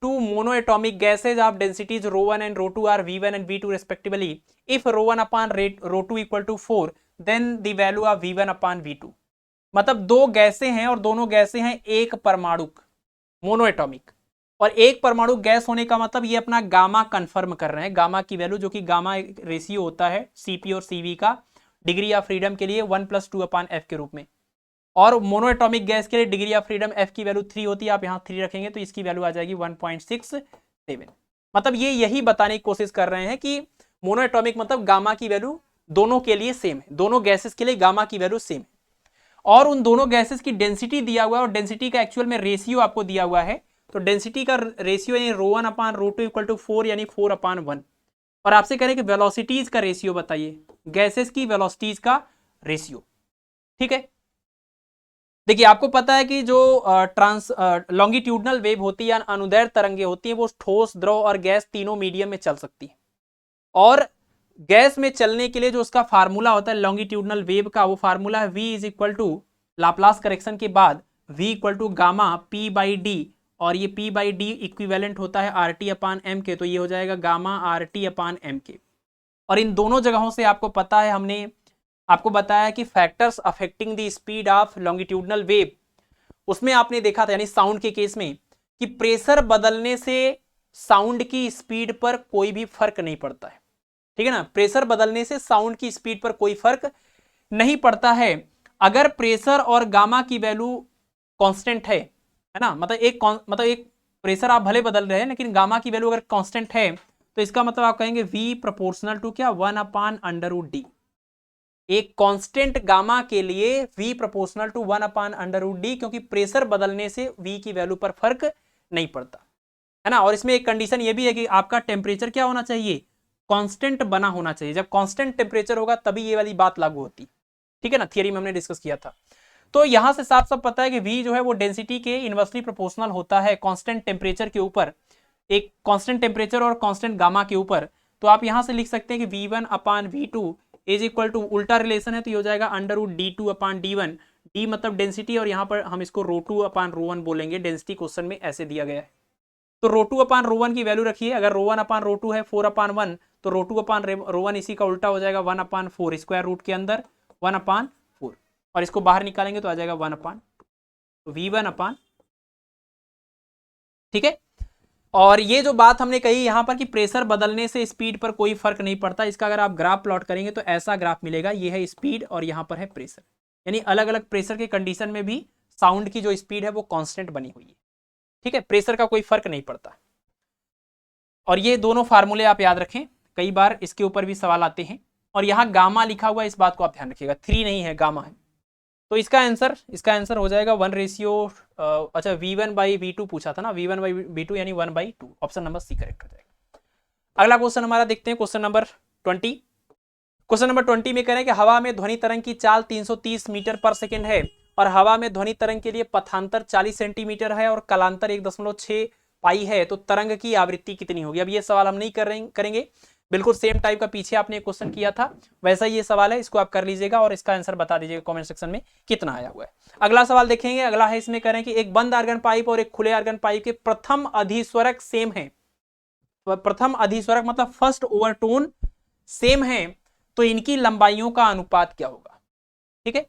two monoatomic gases of densities ρ1 and ρ2 are v1 and v2 respectively. If ρ1 upon ρ2 equal to 4, then the value of v1 upon v2. मतलब दो गैसें हैं और दोनों गैसें हैं एक परमाणुक, मोनोएटॉमिक, और एक परमाणु गैस होने का मतलब ये अपना गामा कंफर्म कर रहे हैं, गामा की वैल्यू जो कि गामा रेशियो होता है सीपी और सीवी का डिग्री ऑफ फ्रीडम के लिए 1+2/f के रूप में, और मोनोएटॉमिक गैस के लिए डिग्री ऑफ फ्रीडम f की वैल्यू 3 होती है, आप यहाँ 3 रखेंगे तो इसकी वैल्यू आ जाएगी 1.67। मतलब ये यही बताने की कोशिश कर रहे हैं कि मोनोएटॉमिक मतलब गामा की वैल्यू दोनों के लिए सेम है, दोनों गैसेस के लिए गामा की वैल्यू सेम है, और उन दोनों गैसेस की डेंसिटी दिया हुआ है और डेंसिटी का एक्चुअल में रेशियो आपको दिया हुआ है, तो डेंसिटी का रेशियो यानी ρ1/ρ2 इक्वल टू 4 यानी 4/1, और आपसे कह रहे हैं कि वेलोसिटीज का रेशियो बताइए, गैसेस की वेलोसिटीज का रेशियो। ठीक है, देखिए आपको पता है कि जो लॉन्गिट्यूडनल वेव होती है या अनुदैर्ध्य तरंगे होती हैं वो ठोस, द्रव और गैस तीनों मीडियम में चल सकती है, और गैस में चलने के लिए जो उसका फार्मूला होता है लॉन्गिट्यूडनल वेव का, वो फार्मूला है v is equal to Laplace correction के बाद v equal to gamma p/d, और ये p/d इक्विवेलेंट होता है RT/m के, तो ये हो जाएगा गामा RT/m के। और इन दोनों जगहों से आपको पता है, हमने आपको बताया कि factors affecting the speed of longitudinal wave, उसमें आपने देखा था यानी साउंड के केस में कि प्रेशर बदलने से साउंड की स्पीड पर कोई भी फर्क नहीं पड़ता है। ठीक है ना, प्रेशर बदलने से साउंड की स्पीड पर कोई फर्क नहीं पड़ता है अगर प्रेशर और गामा की वैल्यू कांस्टेंट है ना, मतलब एक प्रेशर आप भले बदल रहे हैं लेकिन गामा की वैल्यू अगर कांस्टेंट है तो इसका मतलब आप कहेंगे v प्रोपोर्शनल टू क्या 1/√d। एक कांस्टेंट गामा के लिए v प्रोपोर्शनल टू 1/√d, क्योंकि प्रेशर बदलने से v की वैल्यू पर फर्क नहीं पड़ता है ना। और इसमें एक कंडीशन ये भी है कि आपका टेम्परेचर क्या होना चाहिए, कांस्टेंट बना होना चाहिए, जब कांस्टेंट टेम्परेचर होगा तभी ये वाली बात लागू होती। ठीक है ना, थियरी में हमने डिस्कस किया था। तो यहां से साफ साफ पता है कि v जो है वो डेंसिटी के इनवर्सली प्रोपोर्शनल होता है कांस्टेंट टेम्परेचर के ऊपर, एक कांस्टेंट टेम्परेचर और कांस्टेंट गामा के ऊपर। तो आप यहां से लिख सकते हैं कि v1/v2 इज इक्वल टू, उल्टा रिलेशन है तो ये हो जाएगा √d2/d1, d मतलब डेंसिटी और यहाँ पर हम इसको ρ2/ρ1 बोलेंगे, डेंसिटी क्वेश्चन में ऐसे दिया गया है। तो ρ2/ρ1 की वैल्यू रखिए, अगर ρ1/ρ2 है 4/1 तो ρ2/ρ1 इसी का उल्टा हो जाएगा 1/4 स्क्वायर रूट के अंदर 1/4, और इसको बाहर निकालेंगे तो आ जाएगा 1/2, तो v1/, ठीक है। और ये जो बात हमने कही यहाँ पर कि प्रेशर बदलने से स्पीड पर कोई फर्क नहीं पड़ता, इसका अगर आप ग्राफ प्लॉट करेंगे तो ऐसा ग्राफ मिलेगा, ये है स्पीड और यहाँ पर है प्रेशर, यानी अलग अलग प्रेशर के कंडीशन में भी साउंड की जो स्पीड है वो कांस्टेंट बनी हुई है। ठीक है, प्रेशर का कोई फर्क नहीं पड़ता। और ये दोनों फार्मूले आप याद रखें, कई बार इसके ऊपर भी सवाल आते हैं। और यहाँ गामा लिखा हुआ है, इस बात को आप ध्यान रखिएगा, 3 नहीं है, गामा है। तो इसका आंसर हो जाएगा 1 अच्छा V1/V2 पूछा था ना, V1/V2 यानी 1/2, ऑप्शन नंबर सी करेक्ट हो जाएगा। अगला क्वेश्चन हमारा देखते हैं, क्वेश्चन नंबर 20। क्वेश्चन नंबर 20 में कह रहे हैं कि हवा में ध्वनि तरंग की चाल 330 मीटर पर सेकेंड है और हवा में ध्वनि तरंग के लिए पथांतर 40 सेंटीमीटर है और कलांतर 1.6 पाई है, तो तरंग की आवृत्ति कितनी होगी। अब ये सवाल हम नहीं करेंगे, बिल्कुल सेम टाइप का पीछे आपने क्वेश्चन किया था वैसा ही ये सवाल है, इसको आप कर लीजिएगा और इसका आंसर बता दीजिएगा कमेंट सेक्शन में कितना आया हुआ है। अगला सवाल देखेंगे, अगला है, इसमें कह रहे हैं कि एक बंद आर्गन पाइप और एक खुले आर्गन पाइप के प्रथम अधिस्वरक सेम है, प्रथम अधिस्वरक मतलब फर्स्ट ओवरटोन सेम है, तो इनकी लंबाइयों का अनुपात क्या होगा। ठीक है,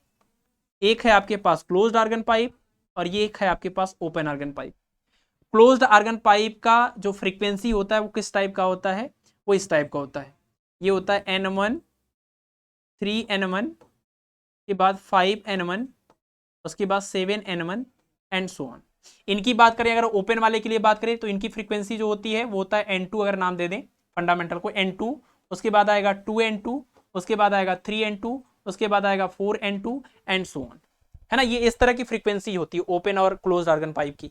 एक है आपके पास क्लोज्ड आर्गन पाइप और ये एक है आपके पास open organ pipe. Closed organ pipe का जो फ्रीक्वेंसी होता है वो किस टाइप का होता है, वो इस टाइप का होता है, ये होता है N1 3N1 के बाद 5N1 उसके बाद 7N1 एंड सो ऑन। इनकी बात करें, अगर ओपन वाले के लिए बात करें तो इनकी फ्रीक्वेंसी जो होती है वो होता है N2, अगर नाम दे दें फंडामेंटल को N2, उसके बाद आएगा 2N2, उसके बाद आएगा 3N2, उसके बाद आएगा 4N2 एंड सो ऑन, है ना। ये इस तरह की फ्रीक्वेंसी होती है ओपन और क्लोज्ड आर्गन पाइप की।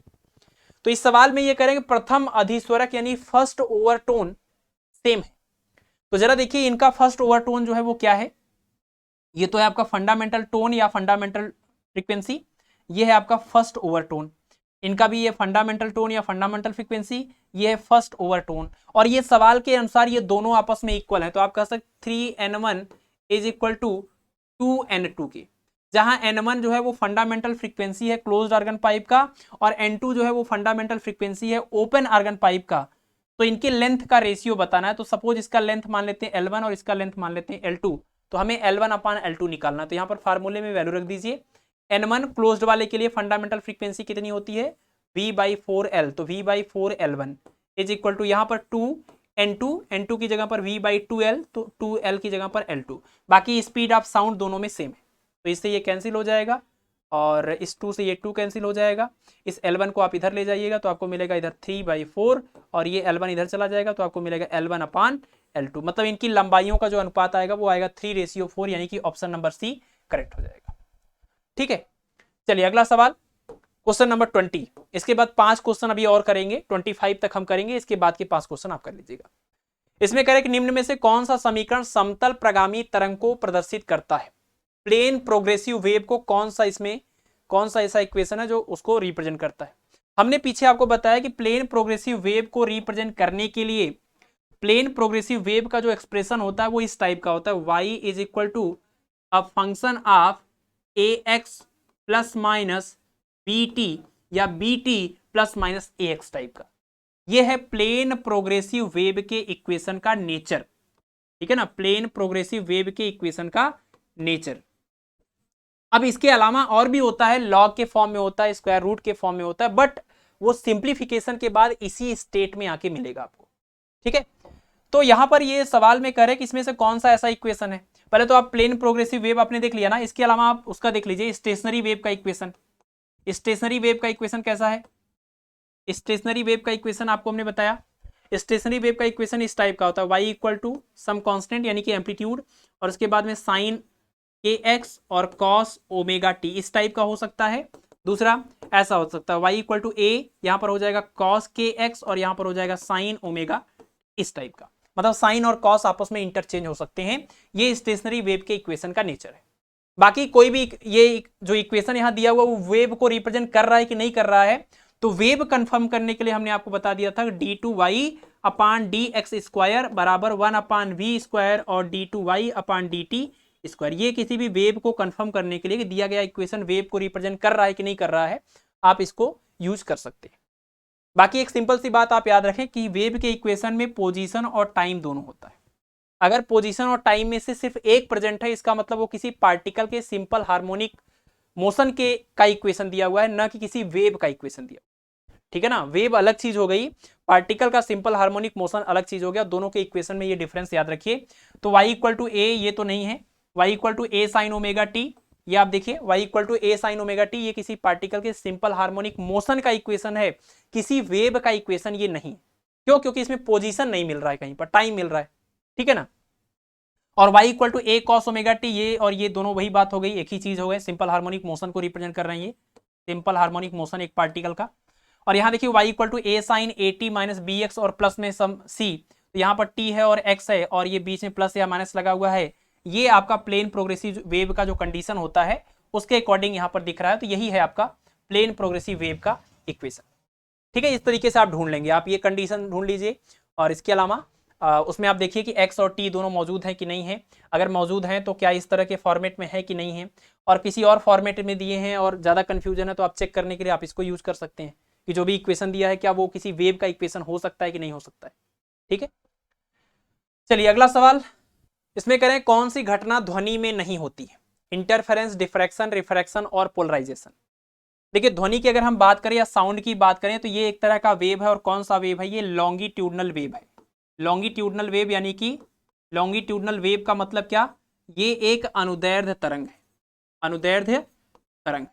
तो इस सवाल में ये करेंगे प्रथम अधिस्वरक यानी फर्स्ट ओवरटोन सेम है, तो जरा देखिए इनका फर्स्ट ओवरटोन जो है वो क्या है, ये तो है आपका फंडामेंटल टोन या फंडामेंटल फ्रीक्वेंसी, ये है आपका फर्स्ट ओवरटोन, इनका भी ये फंडामेंटल टोन या फंडामेंटल फ्रीक्वेंसी, ये है फर्स्ट ओवरटोन। और ये सवाल के अनुसार ये दोनों आपस में इक्वल है, तो आप कह सकते 3N1 is equal to 2N2 के, जहां N1 जो है वो फंडामेंटल फ्रीक्वेंसी है क्लोज्ड आर्गन पाइप का और N2 जो है वो फंडामेंटल फ्रीक्वेंसी है ओपन आर्गन पाइप का। तो इनके लेंथ का रेशियो बताना है, तो सपोज इसका लेंथ मान लेते हैं L1 और इसका लेंथ मान लेते हैं L2, तो हमें L1/L2 निकालना है। तो यहाँ पर फार्मूले में वैल्यू रख दीजिए, N1 क्लोज्ड वाले के लिए फंडामेंटल फ्रीक्वेंसी कितनी होती है V/4L, तो V/4L1 इज इक्वल टू यहाँ पर 2N2 की जगह पर V/2L, तो 2L की जगह पर L2। बाकी स्पीड ऑफ साउंड दोनों में सेम है, तो इससे ये कैंसिल हो जाएगा और इस 2 से ये 2 कैंसिल हो जाएगा। इस L1 को आप इधर ले जाइएगा तो आपको मिलेगा इधर 3/4 और ये L1 इधर चला जाएगा तो आपको मिलेगा L1/L2। मतलब इनकी लंबाइयों का जो अनुपात आएगा वो आएगा 3:4, यानी कि ऑप्शन नंबर सी करेक्ट हो जाएगा। ठीक है, चलिए अगला सवाल, क्वेश्चन नंबर 20। इसके बाद 5 क्वेश्चन अभी और करेंगे, 25 तक हम करेंगे, इसके बाद के 5 क्वेश्चन आप कर लीजिएगा। इसमें कह रहे कि निम्न में से कौन सा समीकरण समतल प्रगामी तरंग को प्रदर्शित करता है। प्लेन प्रोग्रेसिव वेव को कौन सा ऐसा इक्वेशन है जो उसको रिप्रेजेंट करता है। हमने पीछे आपको बताया कि प्लेन प्रोग्रेसिव वेव को रिप्रेजेंट करने के लिए प्लेन प्रोग्रेसिव वेव का जो एक्सप्रेशन होता है वो इस टाइप का होता है, y is equal to a function of ax plus minus bt या bt plus minus ax type का। ये है प्लेन प्रोग्रेसिव वेव के इक्वेशन का नेचर। ठीक है ना, प्लेन प्रोग्रेसिव वेव के इक्वेशन का नेचर। अब इसके अलावा और भी होता है, लॉग के फॉर्म में होता है, स्क्वायर रूट के फॉर्म में होता है, बट वो सिंप्लीफिकेशन के बाद इसी स्टेट में आके मिलेगा आपको। ठीक है, तो यहां पर ये सवाल में कह रहे हैं कि इसमें से कौन सा ऐसा इक्वेशन है। पहले तो आप प्लेन प्रोग्रेसिव वेव आपने देख लिया ना, इसके अलावा आप उसका देख लीजिए स्टेशनरी वेव का इक्वेशन। स्टेशनरी वेव का इक्वेशन कैसा है, स्टेशनरी वेव का इक्वेशन आपको हमने बताया, स्टेशनरी वेव का इक्वेशन इस टाइप का होता है, y equal to some constant यानी कि एम्पलीट्यूड और उसके बाद में साइन kx और कॉस ओमेगा टी, इस टाइप का हो सकता है। दूसरा ऐसा हो सकता है y इक्वल टू a, यहां पर हो जाएगा कॉस kx और यहां पर हो जाएगा साइन ओमेगा, इस टाइप का। मतलब साइन और कॉस आपस में इंटरचेंज हो सकते हैं। ये स्टेशनरी वेव के इक्वेशन का नेचर है। बाकी कोई भी ये जो इक्वेशन यहां दिया हुआ वो वेव को रिप्रेजेंट कर रहा है कि नहीं कर रहा है, तो वेव कंफर्म करने के लिए हमने आपको बता दिया था d2y/dx² बराबर 1/v² और d2y/dt²। ये किसी भी वेव को कंफर्म करने के लिए कि दिया गया इक्वेशन वेव को रिप्रेजेंट कर रहा है कि नहीं कर रहा है, आप इसको यूज कर सकते हैं। बाकी एक सिंपल सी बात आप याद रखें कि वेव के इक्वेशन में पोजीशन और टाइम दोनों होता है। अगर पोजीशन और टाइम में से सिर्फ एक प्रेजेंट है, इसका मतलब वो किसी पार्टिकल के सिंपल हार्मोनिक मोशन के का इक्वेशन दिया हुआ है, न कि किसी वेव का इक्वेशन दिया। ठीक है ना, वेव अलग चीज हो गई, पार्टिकल का सिंपल हार्मोनिक मोशन अलग चीज हो गया, दोनों के इक्वेशन में ये डिफरेंस याद रखिए। तो y इक्वल टू ए ये तो नहीं है, y equal to a sine omega t, ये आप देखिए y equal to a sine omega t, ये किसी पार्टिकल के सिंपल हार्मोनिक मोशन का इक्वेशन है, किसी वेव का इक्वेशन ये नहीं। क्यों? क्योंकि इसमें पोजीशन नहीं मिल रहा है, कहीं पर टाइम मिल रहा है, ठीक है ना। और y equal to a cos omega t, ये और ये दोनों वही बात हो गई, एक ही चीज हो गई, सिंपल हार्मोनिक मोशन को रिप्रेजेंट कर रहे हैं, ये सिंपल हार्मोनिक मोशन एक पार्टिकल का। और यहाँ देखिए y equal to a sine a t minus b x और प्लस में सम c, तो यहाँ पर t है और x है और ये बीच में प्लस या माइनस लगा हुआ है, ये आपका प्लेन प्रोग्रेसिव वेव का जो कंडीशन होता है उसके अकॉर्डिंग यहाँ पर दिख रहा है, तो यही है आपका प्लेन प्रोग्रेसिव वेव का इक्वेशन, ठीक है। इस तरीके से आप ढूंढ लेंगे, आप ये कंडीशन ढूंढ लीजिए। और इसके अलावा उसमें आप देखिए कि x और t दोनों मौजूद हैं कि नहीं है, अगर मौजूद हैं तो क्या इस तरह के फॉर्मेट में है कि नहीं है, और किसी और फॉर्मेट में दिए हैं और ज़्यादा कन्फ्यूजन है तो आप चेक करने के लिए आप इसको यूज कर सकते हैं कि जो भी इक्वेशन दिया है क्या वो किसी वेव का इक्वेशन हो सकता है कि नहीं हो सकता है, ठीक है। चलिए अगला सवाल, इसमें करें कौन सी घटना ध्वनि में नहीं होती है, इंटरफेरेंस, डिफ्रैक्शन, रिफ्रैक्शन और पोलराइजेशन। देखिए ध्वनि की अगर हम बात करें या साउंड की बात करें तो ये एक तरह का वेव है, और कौन सा वेव है, ये लॉन्गिट्यूडनल वेव है। लॉन्गिट्यूडनल वेव यानी कि लॉन्गिट्यूडनल वेव का मतलब क्या, ये एक अनुदैर्ध्य तरंग है, अनुदैर्ध्य तरंग।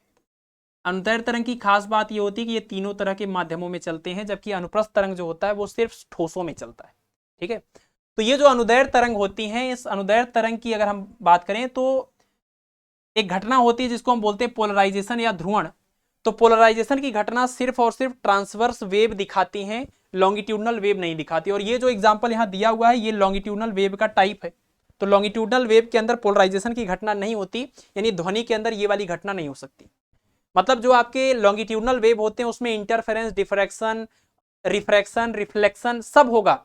अनुदैर्ध्य तरंग की खास बात ये होती है कि ये तीनों तरह के माध्यमों में चलते हैं, जबकि अनुप्रस्थ तरंग जो होता है वो सिर्फ ठोसों में चलता है, ठीक है। तो ये जो अनुदैर्ध्य तरंग होती हैं, इस अनुदैर्ध्य तरंग की अगर हम बात करें तो एक घटना होती है जिसको हम बोलते हैं पोलराइजेशन या ध्रुवण। तो पोलराइजेशन की घटना सिर्फ और सिर्फ ट्रांसवर्स वेव दिखाती हैं, लॉन्गिट्यूडनल वेव नहीं दिखाती। और ये जो एग्जांपल यहाँ दिया हुआ है ये लॉन्गिट्यूडनल वेव का टाइप है। तो लॉन्गिट्यूडनल वेव के अंदर पोलराइजेशन की घटना नहीं होती, यानी ध्वनि के अंदर ये वाली घटना नहीं हो सकती। मतलब जो आपके लॉन्गिट्यूडनल वेव होते हैं उसमें इंटरफेरेंस, डिफ्रैक्शन, रिफ्रैक्शन, रिफ्लेक्शन सब होगा,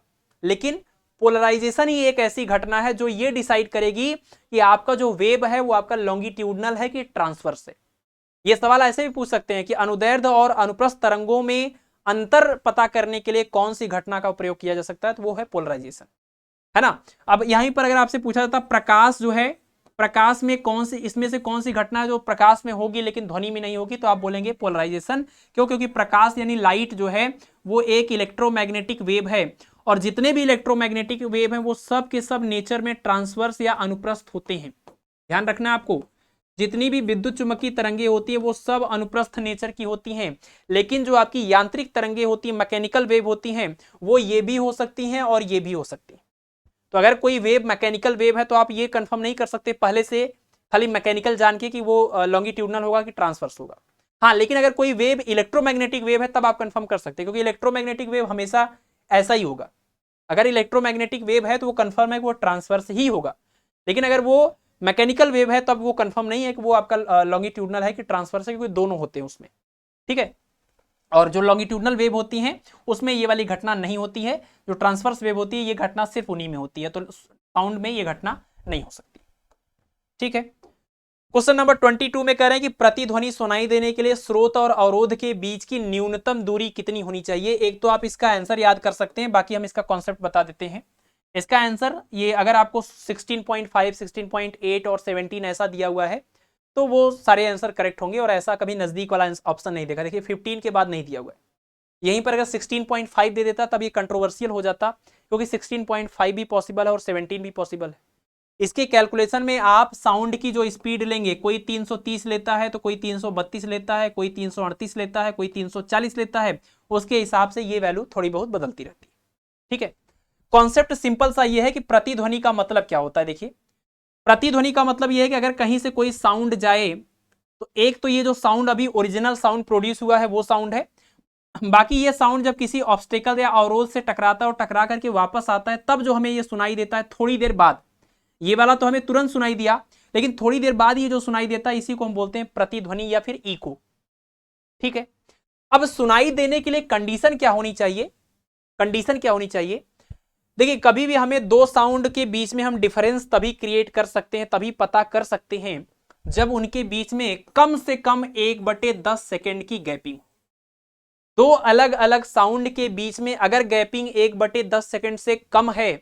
लेकिन पोलराइजेशन ही एक ऐसी घटना है जो ये डिसाइड करेगी कि आपका जो वेव है वो आपका लॉन्गिट्यूडनल है कि ट्रांसवर्स है। ये सवाल ऐसे भी पूछ सकते हैं कि अनुदैर्ध्य और अनुप्रस्थ तरंगों में अंतर पता करने के लिए कौन सी घटना का प्रयोग किया जा सकता है, तो वो है पोलराइजेशन, है ना। अब यहीं पर अगर आपसे पूछा जाता प्रकाश जो है, प्रकाश में कौन सी, इसमें से कौन सी घटना है जो प्रकाश में होगी लेकिन ध्वनि में नहीं होगी, तो आप बोलेंगे पोलराइजेशन। क्यों? क्योंकि प्रकाश यानी लाइट जो है वो एक इलेक्ट्रोमैग्नेटिक वेव है, और जितने भी इलेक्ट्रोमैग्नेटिक वेव हैं वो सब के सब नेचर में ट्रांसवर्स या अनुप्रस्थ होते हैं। ध्यान रखना आपको, जितनी भी विद्युत चुम्बकीय तरंगे होती है वो सब अनुप्रस्थ नेचर की होती हैं, लेकिन जो आपकी यांत्रिक तरंगे होती हैं, मैकेनिकल वेव होती हैं, वो ये भी हो सकती हैं और ये भी हो सकती हैं। तो अगर कोई वेव मैकेनिकल वेव है तो आप ये कंफर्म नहीं कर सकते पहले से खाली मैकेनिकल जान के कि वो लॉन्गिट्यूडनल होगा कि ट्रांसवर्स होगा। हाँ, लेकिन अगर कोई वेव इलेक्ट्रोमैग्नेटिक वेव है तब आप कंफर्म कर सकते हैं, क्योंकि इलेक्ट्रोमैग्नेटिक वेव हमेशा ऐसा ही होगा। अगर इलेक्ट्रोमैग्नेटिक वेव है तो वो कंफर्म है कि वो ट्रांसवर्स ही होगा, लेकिन अगर वो मैकेनिकल वेव है तब वो कंफर्म नहीं है कि वो आपका लॉन्गिट्यूडनल है कि ट्रांसवर्स है, क्योंकि दोनों होते हैं उसमें, ठीक है। और जो लॉन्गिट्यूडनल वेव होती हैं उसमें ये वाली घटना नहीं होती है, जो ट्रांसवर्स वेव होती है ये घटना सिर्फ उन्हीं में होती है, तो साउंड में ये घटना नहीं हो सकती, ठीक है। क्वेश्चन नंबर 22 में कह रहे हैं कि प्रतिध्वनि सुनाई देने के लिए स्रोत और अवरोध के बीच की न्यूनतम दूरी कितनी होनी चाहिए। एक तो आप इसका आंसर याद कर सकते हैं, बाकी हम इसका कॉन्सेप्ट बता देते हैं। इसका आंसर ये, अगर आपको 16.5, 16.8 और 17 ऐसा दिया हुआ है तो वो सारे आंसर करेक्ट होंगे, और ऐसा कभी नजदीक वाला ऑप्शन नहीं देखा। देखिए 15 के बाद नहीं दिया हुआ है, यहीं पर अगर 16.5 दे देता तब ये कंट्रोवर्शियल हो जाता, क्योंकि 16.5 भी पॉसिबल है और 17 भी पॉसिबल है। इसके कैलकुलेशन में आप साउंड की जो स्पीड लेंगे, कोई 330 लेता है तो कोई 332 लेता है, कोई 338 लेता है, कोई 340 लेता है, उसके हिसाब से ये वैल्यू थोड़ी बहुत बदलती रहती है, ठीक है। कॉन्सेप्ट सिंपल सा ये है कि प्रतिध्वनि का मतलब क्या होता है। देखिए प्रतिध्वनि का मतलब ये है कि अगर कहीं से कोई साउंड जाए तो एक तो ये जो साउंड अभी ओरिजिनल साउंड प्रोड्यूस हुआ है वो साउंड है, बाकी ये साउंड जब किसी ऑब्स्टेकल या अवरोध से टकराता है और टकरा करके वापस आता है तब जो हमें ये सुनाई देता है थोड़ी देर बाद। ये वाला तो हमें तुरंत सुनाई दिया, लेकिन थोड़ी देर बाद ये जो सुनाई देता है इसी को हम बोलते हैं प्रतिध्वनि या फिर इको, ठीक है। अब सुनाई देने के लिए कंडीशन क्या होनी चाहिए, कंडीशन क्या होनी चाहिए। देखिए कभी भी हमें दो साउंड के बीच में हम डिफरेंस तभी क्रिएट कर सकते हैं, तभी पता कर सकते हैं जब उनके बीच में कम से कम 1/10 सेकेंड की गैपिंग। दो अलग अलग साउंड के बीच में अगर गैपिंग 1/10 सेकेंड से कम है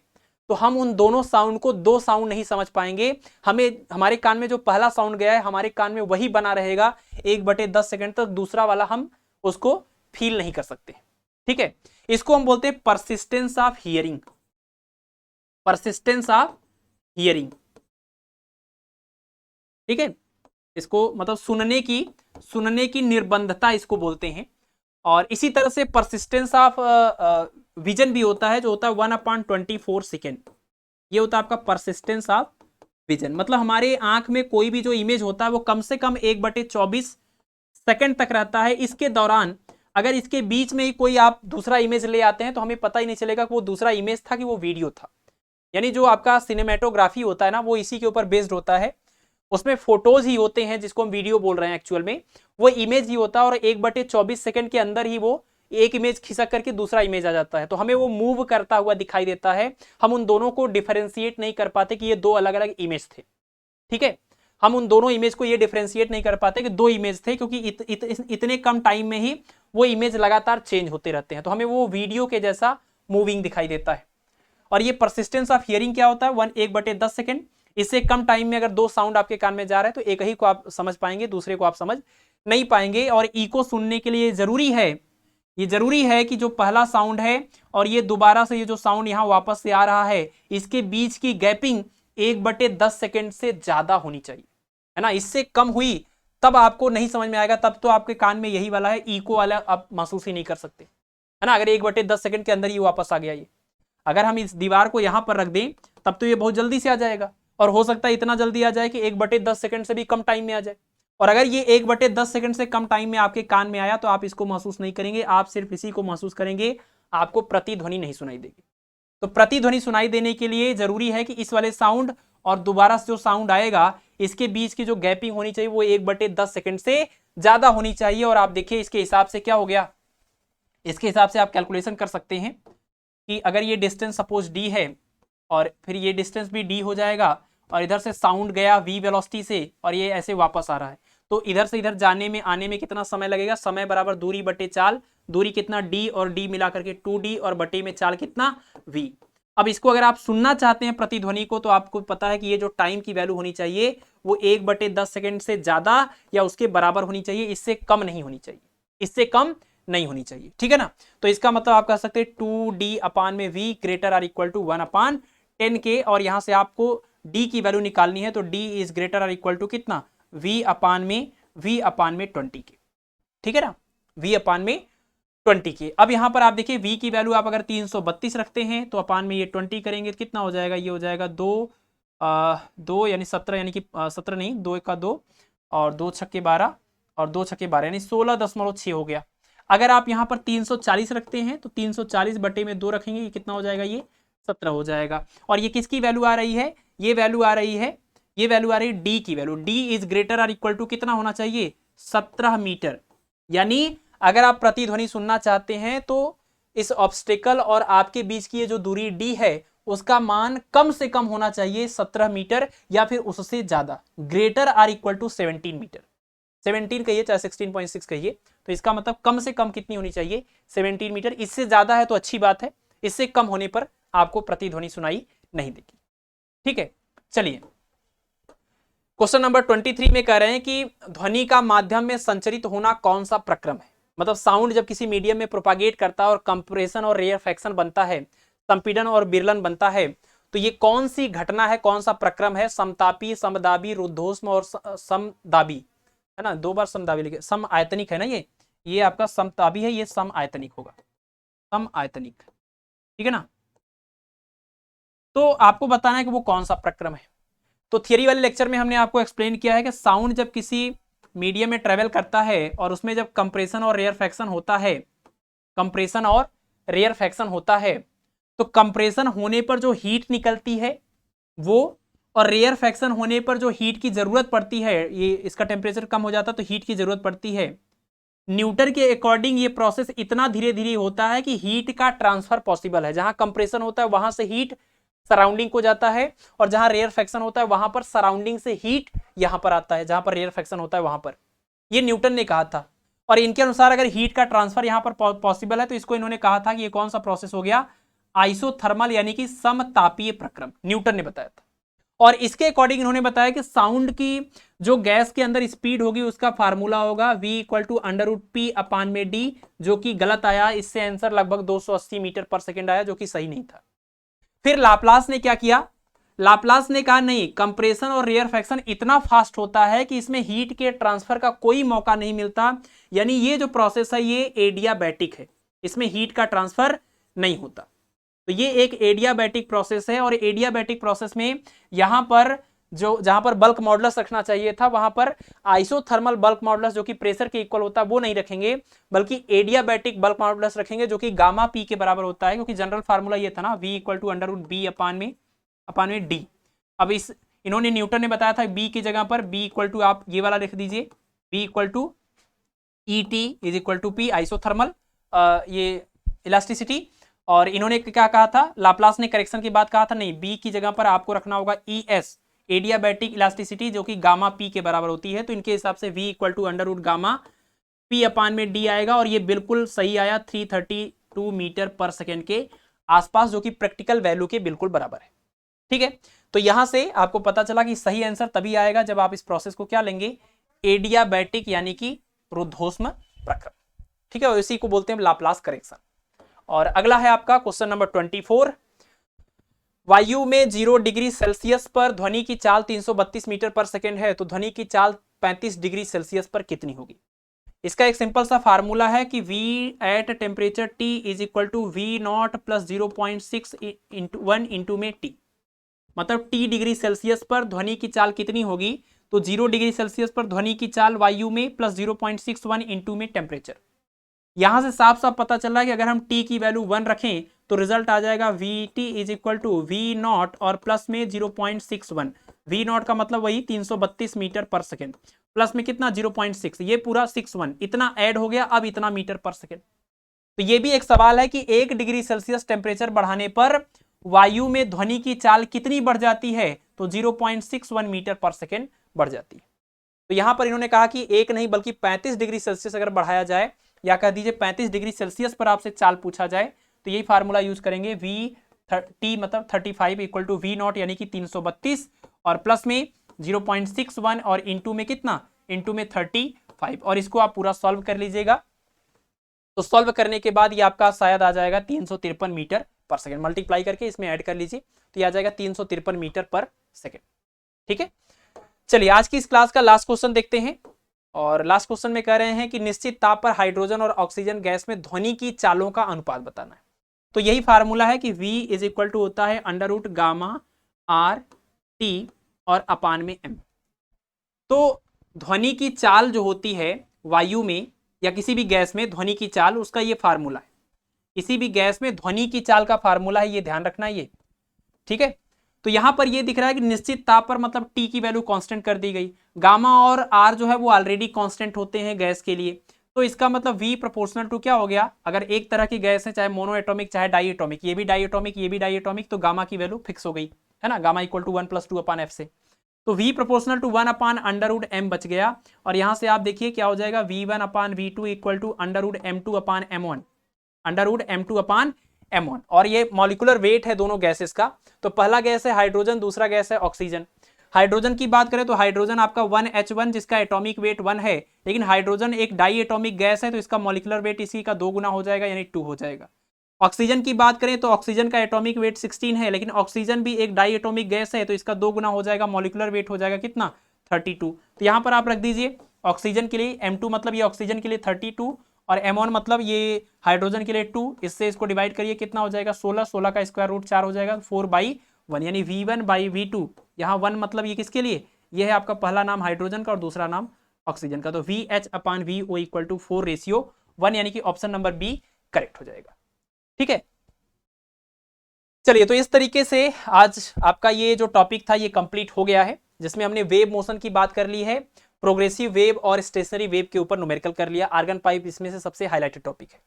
तो हम उन दोनों साउंड को दो साउंड नहीं समझ पाएंगे। हमें हमारे कान में जो पहला साउंड गया है हमारे कान में वही बना रहेगा 1/10 सेकेंड तक, दूसरा वाला हम उसको फील नहीं कर सकते। ठीक है, इसको हम बोलते हैं persistence of hearing, persistence of hearing. ठीक है, इसको मतलब सुनने की निर्बंधता इसको बोलते हैं। और इसी तरह से परसिस्टेंस ऑफ विजन भी होता है, जो होता है 1/24 सेकेंड। ये होता है आपका परसिस्टेंस ऑफ विजन। मतलब हमारे आंख में कोई भी जो इमेज होता है वो कम से कम 1/24 सेकेंड तक रहता है। इसके दौरान अगर इसके बीच में ही कोई आप दूसरा इमेज ले आते हैं तो हमें पता ही नहीं चलेगा कि वो दूसरा इमेज था कि वो वीडियो था। यानी जो आपका सिनेमेटोग्राफी होता है ना, वो इसी के ऊपर बेस्ड होता है। उसमें फोटोज ही होते हैं जिसको हम वीडियो बोल रहे हैं, एक्चुअल में वो इमेज ही होता है। और 1/24 सेकंड के अंदर ही वो एक इमेज खिसक करके दूसरा इमेज आ जाता है, तो हमें वो मूव करता हुआ दिखाई देता है। हम उन दोनों को डिफरेंशिएट नहीं कर पाते कि ये दो अलग अलग इमेज थे। ठीक है, हम उन दोनों इमेज को ये डिफरेंशिएट नहीं कर पाते कि दो इमेज थे, क्योंकि इतने कम टाइम में ही वो इमेज लगातार चेंज होते रहते हैं, तो हमें वो वीडियो के जैसा मूविंग दिखाई देता है। और ये परसिस्टेंस ऑफ हियरिंग क्या होता है, 1/10 सेकेंड। इससे कम टाइम में अगर दो साउंड आपके कान में जा रहा है तो एक ही को आप समझ पाएंगे, दूसरे को आप समझ नहीं पाएंगे। और इको सुनने के लिए ये जरूरी है कि जो पहला साउंड है और ये दोबारा से ये जो साउंड यहाँ वापस से आ रहा है, इसके बीच की गैपिंग 1/10 सेकेंड से ज्यादा होनी चाहिए, है ना। इससे कम हुई तब आपको नहीं समझ में आएगा, तब तो आपके कान में यही वाला है, इको वाला आप महसूस ही नहीं कर सकते, है ना। अगर 1/10 सेकेंड के अंदर ही वापस आ गया ये, अगर हम इस दीवार को यहां पर रख दें तब तो ये बहुत जल्दी से आ जाएगा, और हो सकता है इतना जल्दी आ जाए कि 1/10 सेकंड से भी कम टाइम में आ जाए। और अगर ये 1/10 सेकंड से कम टाइम में आपके कान में आया तो आप इसको महसूस नहीं करेंगे, आप सिर्फ इसी को महसूस करेंगे, आपको प्रतिध्वनि नहीं सुनाई देगी। तो प्रतिध्वनि सुनाई देने के लिए जरूरी है कि इस वाले साउंड और दोबारा से जो साउंड आएगा इसके बीच की जो गैपिंग होनी चाहिए वो 1/10 सेकंड से ज्यादा होनी चाहिए। और आप देखिए इसके हिसाब से क्या हो गया, इसके हिसाब से आप कैलकुलेशन कर सकते हैं कि अगर ये डिस्टेंस सपोज d है और फिर ये डिस्टेंस भी d हो जाएगा, और इधर से साउंड गया v वेलोसिटी से और ये ऐसे वापस आ रहा है, तो इधर से इधर जाने में आने में कितना समय लगेगा, समय बराबर दूरी बटे चाल, दूरी कितना d और d मिला करके 2d और बटे में चाल कितना v। अब इसको अगर आप सुनना चाहते हैं प्रतिध्वनि को, तो आपको पता है कि ये जो टाइम की वैल्यू होनी चाहिए वो 1/10 सेकंड से ज्यादा या उसके बराबर होनी चाहिए, इससे कम नहीं होनी चाहिए, इससे कम नहीं होनी चाहिए। ठीक है ना। तो इसका मतलब आप कह सकते हैं 2d/v greater or equal to 1/10k, और यहां से आपको d की वैल्यू निकालनी है, तो d is greater or equal to कितना, v/20k। ठीक है ना, v/20k। अब यहां पर आप देखिए v की वैल्यू आप अगर 332 रखते हैं तो अपान में ये 20 करेंगे तो कितना हो जाएगा, ये हो जाएगा 2 यानी 17, यानी कि 17 नहीं, 2 का 2 और 2 छक्के 12 और 2 छक्के 12 यानी 16.6 हो गया। अगर आप यहाँ पर 340 रखते हैं तो 340 बटे में 2 रखेंगे, ये कितना हो जाएगा, ये 17 हो जाएगा। और ये किसकी वैल्यू आ रही है, ये वैल्यू आ रही है डी की value. D is greater or equal to कितना होना चाहिए, 17 मीटर। यानी अगर आप प्रतिध्वनि सुनना चाहते हैं तो इस ऑब्स्टेकल और आपके बीच की ये जो दूरी डी है उसका मान कम से कम होना चाहिए 17 मीटर या फिर उससे ज्यादा, greater or equal to 17 metre. 17 कहिए चाहे 16.6 कहिए, तो इसका मतलब कम से कम कितनी होनी चाहिए, 17 मीटर। इससे ज्यादा है तो अच्छी बात है, इससे कम होने पर आपको प्रतिध्वनि सुनाई नहीं देगी। ठीक है, चलिए क्वेश्चन नंबर 23 में कह रहे हैं कि ध्वनि का माध्यम में संचरित होना कौन सा प्रक्रम है। मतलब साउंड जब किसी मीडियम में प्रोपागेट करता है और कंप्रेशन और रेयरफैक्शन बनता है, संपीड़न और विरलन बनता है, तो ये कौन सी घटना है, कौन सा प्रक्रम है, समतापी, समदाबी, रुद्धोष्म और समदाबी, है ना, 2 बार समदाबी लिखे, सम आयतनिक है ना, ये आपका समतापी है, ये सम आयतनिक होगा, सम आयतनिक। ठीक है ना। तो आपको बताना है कि वो कौन सा प्रक्रम है। तो थियरी वाले लेक्चर में हमने आपको एक्सप्लेन किया है कि साउंड जब किसी मीडियम में ट्रेवल करता है और उसमें जब कंप्रेशन और रेयरफैक्शन होता है, कंप्रेशन और रेयरफैक्शन होता है, तो कंप्रेशन होने पर जो हीट निकलती है वो, और रेयरफैक्शन होने पर जो हीट की जरूरत पड़ती है, ये इसका टेम्परेचर कम हो जाता है तो हीट की जरूरत पड़ती है। न्यूटन के अकॉर्डिंग ये प्रोसेस इतना धीरे धीरे होता है कि हीट का ट्रांसफर पॉसिबल है। जहां कंप्रेशन होता है वहां से हीट सराउंडिंग को जाता है, और जहां रेयरफैक्शन होता है वहां पर सराउंडिंग से हीट यहां पर आता है, जहां पर रेयरफैक्शन होता है वहां पर। ये न्यूटन ने कहा था, और इनके अनुसार अगर हीट का ट्रांसफर यहां पर पॉसिबल है तो इसको इन्होंने कहा था कि ये कौन सा प्रोसेस हो गया, आइसोथर्मल यानी कि समतापीय प्रक्रम, न्यूटन ने बताया था। और इसके अकॉर्डिंग इन्होंने बताया कि साउंड की जो गैस के अंदर स्पीड होगी उसका फार्मूला होगा v इक्वल टू √p/d, जो कि गलत आया। इससे आंसर लगभग 280 मीटर पर सेकेंड आया, जो कि सही नहीं था। फिर लाप्लास ने क्या किया, लाप्लास ने कहा नहीं, कंप्रेशन और रेयरफैक्शन इतना फास्ट होता है कि इसमें हीट के ट्रांसफर का कोई मौका नहीं मिलता, यानी ये जो प्रोसेस है ये एडियाबैटिक है, इसमें हीट का ट्रांसफर नहीं होता। तो ये एक एडियाबैटिक प्रोसेस है, और एडियाबैटिक प्रोसेस में यहां पर जहां पर बल्क मॉडुलस रखना चाहिए था वहां पर आइसोथर्मल बल्क मॉडुलस जो कि प्रेशर के इक्वल होता है वो नहीं रखेंगे, बल्कि एडियाबैटिक बल्क मॉडुलस रखेंगे जो कि गामा पी के बराबर होता है, क्योंकि जनरल फार्मूला ये था ना, v इक्वल टू √b/d। अब इन्होंने न्यूटन ने बताया था b की जगह पर b इक्वल टू, आप ये वाला लिख दीजिए, b equal to ET is equal to p isothermal ये इलास्टिसिटी। और इन्होंने क्या कहा था, लाप्लास ने करेक्शन की बात कहा था, नहीं, b की जगह पर आपको रखना होगा ES एडियाबैटिक इलास्टिसिटी, जो कि गामा p के बराबर होती है। तो इनके हिसाब से v इक्वल टू √γ/p/d आएगा, और ये बिल्कुल सही आया 332 मीटर पर सेकेंड के आसपास, जो कि प्रैक्टिकल वैल्यू के बिल्कुल बराबर है। ठीक है, तो यहां से आपको पता चला कि सही आंसर तभी आएगा जब आप इस प्रोसेस को क्या लेंगे, एडियाबैटिक यानी कि रुद्धोष्म प्रक्रम। ठीक है, इसी को बोलते हैं लाप्लास करेक्शन। और अगला है आपका क्वेश्चन नंबर 24। वायु में 0 डिग्री सेल्सियस पर ध्वनि की चाल 332 मीटर पर सेकेंड है, तो ध्वनि की चाल 35 डिग्री सेल्सियस पर कितनी होगी। इसका एक सिंपल सा फार्मूला है कि v at temperature T is equal to V0 plus 0.6 1 into में T, मतलब T डिग्री सेल्सियस पर ध्वनि की चाल कितनी होगी, तो 0 डिग्री सेल्सियस पर ध्वनि की चाल वायु में प्लस 0.61 इंटू में टेम्परेचर। यहां से साफ साफ पता चल रहा है कि अगर हम T की वैल्यू 1 रखें तो रिजल्ट आ जाएगा VT is equal to V0 और प्लस में 0.61। V0 का मतलब वही 332 मीटर पर सेकेंड, प्लस में कितना 0.6, ये पूरा 61, इतना ऐड हो गया, अब इतना मीटर पर सेकेंड। तो ये भी एक सवाल है कि 1 डिग्री सेल्सियस टेम्परेचर बढ़ाने पर वायु में ध्वनि की चाल कितनी बढ़ जाती है, तो 0.61 मीटर पर सेकेंड बढ़ जाती है। तो यहां पर इन्होंने कहा कि एक नहीं बल्कि 35 डिग्री सेल्सियस अगर बढ़ाया जाए, या कह दीजिए 35 डिग्री सेल्सियस पर आपसे चाल पूछा जाए, तो यही फार्मूला यूज करेंगे, T मतलब 35 इक्वल टू V0 यानी कि 332 और प्लस में 0.61 और इंटू में कितना, इंटू में 35, और इसको आप पूरा सॉल्व कर लीजिएगा। तो सॉल्व करने के बाद ये आपका शायद आ जाएगा 353 मीटर पर सेकेंड, मल्टीप्लाई करके इसमें ऐड कर लीजिए तो ये आ जाएगा 353 मीटर पर सेकेंड। ठीक है, चलिए आज की इस क्लास का लास्ट क्वेश्चन देखते हैं। और लास्ट क्वेश्चन में कह रहे हैं कि निश्चित ताप पर हाइड्रोजन और ऑक्सीजन गैस में ध्वनि की चालों का अनुपात बताना है। तो यही फार्मूला है कि v इज इक्वल टू होता है √γ/T और अपान में m। तो ध्वनि की चाल जो होती है वायु में या किसी भी गैस में, ध्वनि की चाल, उसका ये फार्मूला है। किसी भी गैस में ध्वनि की चाल का फार्मूला है, ये ध्यान रखना है ये। ठीक है, तो यहां पर ये दिख रहा है कि निश्चित ताप पर मतलब T की वैल्यू कांस्टेंट कर दी गई, गामा और R जो है वो ऑलरेडी कांस्टेंट होते हैं गैस के लिए, तो इसका मतलब V प्रोपोर्शनल टू क्या हो गया, अगर एक तरह की गैस है चाहे मोनो एटॉमिक चाहे डाई एटॉमिक, ये भी डाई एटॉमिक ये भी डाई एटॉमिक, तो गामा की वैल्यू फिक्स हो गई है ना, गामा इक्वल टू 1 + 2/f से, तो V प्रोपोर्शनल टू 1/√m बच गया। और यहां से आप देखिए क्या हो जाएगा, V1/V2 equal to √m2/m1, √m2/m1। और ये मॉलिक्यूलर वेट है दोनों गैसेस का। तो पहला गैस है हाइड्रोजन, दूसरा गैस है ऑक्सीजन। हाइड्रोजन की बात करें तो हाइड्रोजन आपका 1H1 जिसका एटॉमिक वेट 1 है, लेकिन हाइड्रोजन एक डाई एटॉमिक गैस है तो इसका मॉलिक्यूलर वेट इसी का 2 गुना हो जाएगा यानी 2 हो जाएगा। ऑक्सीजन की बात करें तो ऑक्सीजन का एटॉमिक वेट 16 है, लेकिन ऑक्सीजन भी एक डाई एटॉमिक गैस है तो इसका 2 गुना हो जाएगा, मॉलिक्यूलर वेट हो जाएगा कितना 32। तो यहां पर आप रख दीजिए ऑक्सीजन के लिए M2 मतलब ये ऑक्सीजन के लिए 32 और M1 मतलब ये हाइड्रोजन के लिए 2, इससे इसको डिवाइड करिए कितना हो जाएगा 16, 16 का स्क्वायर रूट 4 हो जाएगा 4/1 यानी V1/V2। यहाँ 1 मतलब ये किसके लिए, ये है आपका पहला नाम हाइड्रोजन का और दूसरा नाम ऑक्सीजन का, तो VH/VO इक्वल टू 4:1 यानी कि ऑप्शन नंबर बी करेक्ट हो जाएगा। ठीक है, चलिए तो इस तरीके से आज आपका ये जो टॉपिक था ये कंप्लीट हो गया है, जिसमें हमने वेव मोशन की बात कर ली है, प्रोग्रेसिव वेव और स्टेशनरी वेव के ऊपर न्यूमेरिकल कर लिया, आर्गन पाइप इसमें से सबसे हाईलाइटेड टॉपिक है।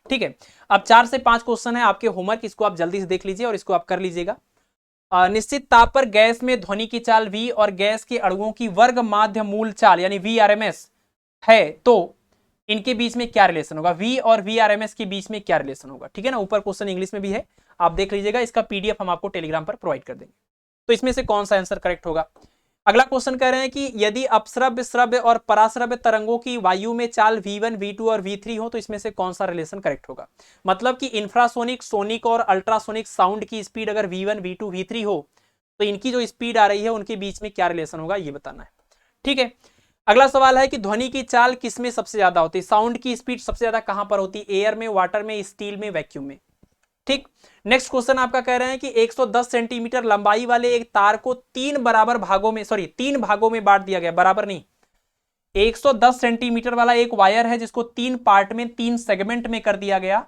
ठीक है, अब 4 से 5 क्वेश्चन है आपके होमवर्क, इसको आप जल्दी से देख लीजिए और इसको आप कर लीजिएगा। निश्चित ताप पर गैस में ध्वनि की चाल v और गैस के अणुओं की वर्ग माध्य मूल चाल यानी VRMS है, तो इनके बीच में क्या रिलेशन होगा, v और VRMS के बीच में क्या रिलेशन होगा। ठीक है ना, ऊपर क्वेश्चन इंग्लिश में भी है, आप देख लीजिएगा, इसका PDF हम आपको टेलीग्राम पर प्रोवाइड कर देंगे। तो इसमें से कौन सा आंसर करेक्ट होगा, अगला क्वेश्चन कह रहे हैं कि यदि अपश्रव्य, श्रव्य और पराश्रव्य तरंगों की वायु में चाल v1, v2 और v3 हो तो इसमें से कौन सा रिलेशन करेक्ट होगा। मतलब कि इंफ्रासोनिक, सोनिक और अल्ट्रासोनिक साउंड की स्पीड अगर v1, v2, v3 हो तो इनकी जो स्पीड आ रही है उनके बीच में क्या रिलेशन होगा ये बताना है। ठीक है, अगला सवाल है कि ध्वनि की चाल किसमें सबसे ज्यादा होती है, साउंड की स्पीड सबसे ज्यादा कहां पर होती है, एयर में, वाटर में, स्टील में, वैक्यूम में। ठीक, नेक्स्ट क्वेश्चन आपका कह रहे हैं कि 110 सेंटीमीटर लंबाई वाले एक तार को तीन भागों में बांट दिया गया, बराबर नहीं, 110 सेंटीमीटर वाला एक वायर है जिसको तीन पार्ट में, तीन सेगमेंट में कर दिया गया।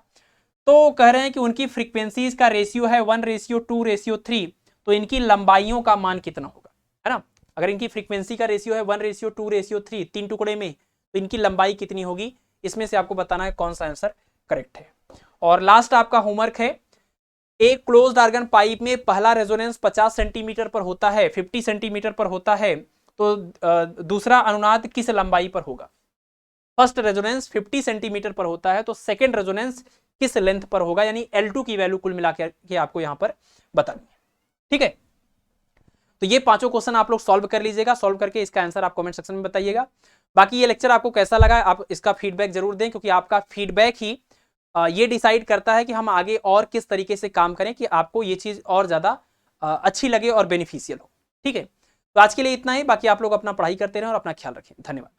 तो कह रहे हैं कि उनकी फ्रीक्वेंसीज का रेशियो है 1:2:3, तो इनकी लंबाइयों का मान कितना होगा, है ना। अगर इनकी फ्रीक्वेंसी का रेशियो है 1:2:3, तीन टुकड़े में, तो इनकी लंबाई कितनी होगी, इसमें से आपको बताना है कौन सा आंसर करेक्ट है। और लास्ट आपका होमवर्क है, एक क्लोज्ड आर्गन पाइप में पहला रेजोनेंस 50 सेंटीमीटर पर होता है, 50 सेंटीमीटर पर होता है, तो दूसरा अनुनाद किस लंबाई पर होगा। फर्स्ट रेजोनेंस 50 सेंटीमीटर पर होता है तो सेकंड रेजोनेंस किस लेंथ पर होगा, यानी L2 की वैल्यू कुल मिला के आपको यहां पर बतानी है। ठीक है, तो ये पांचों क्वेश्चन आप लोग सॉल्व कर लीजिएगा, सॉल्व करके इसका आंसर आप कमेंट सेक्शन में बताइएगा। बाकी ये लेक्चर आपको कैसा लगा आप इसका फीडबैक जरूर दें, क्योंकि आपका फीडबैक ही ये डिसाइड करता है कि हम आगे और किस तरीके से काम करें कि आपको ये चीज और ज्यादा अच्छी लगे और बेनिफिशियल हो। ठीक है, तो आज के लिए इतना ही, बाकी आप लोग अपना पढ़ाई करते रहें और अपना ख्याल रखें। धन्यवाद।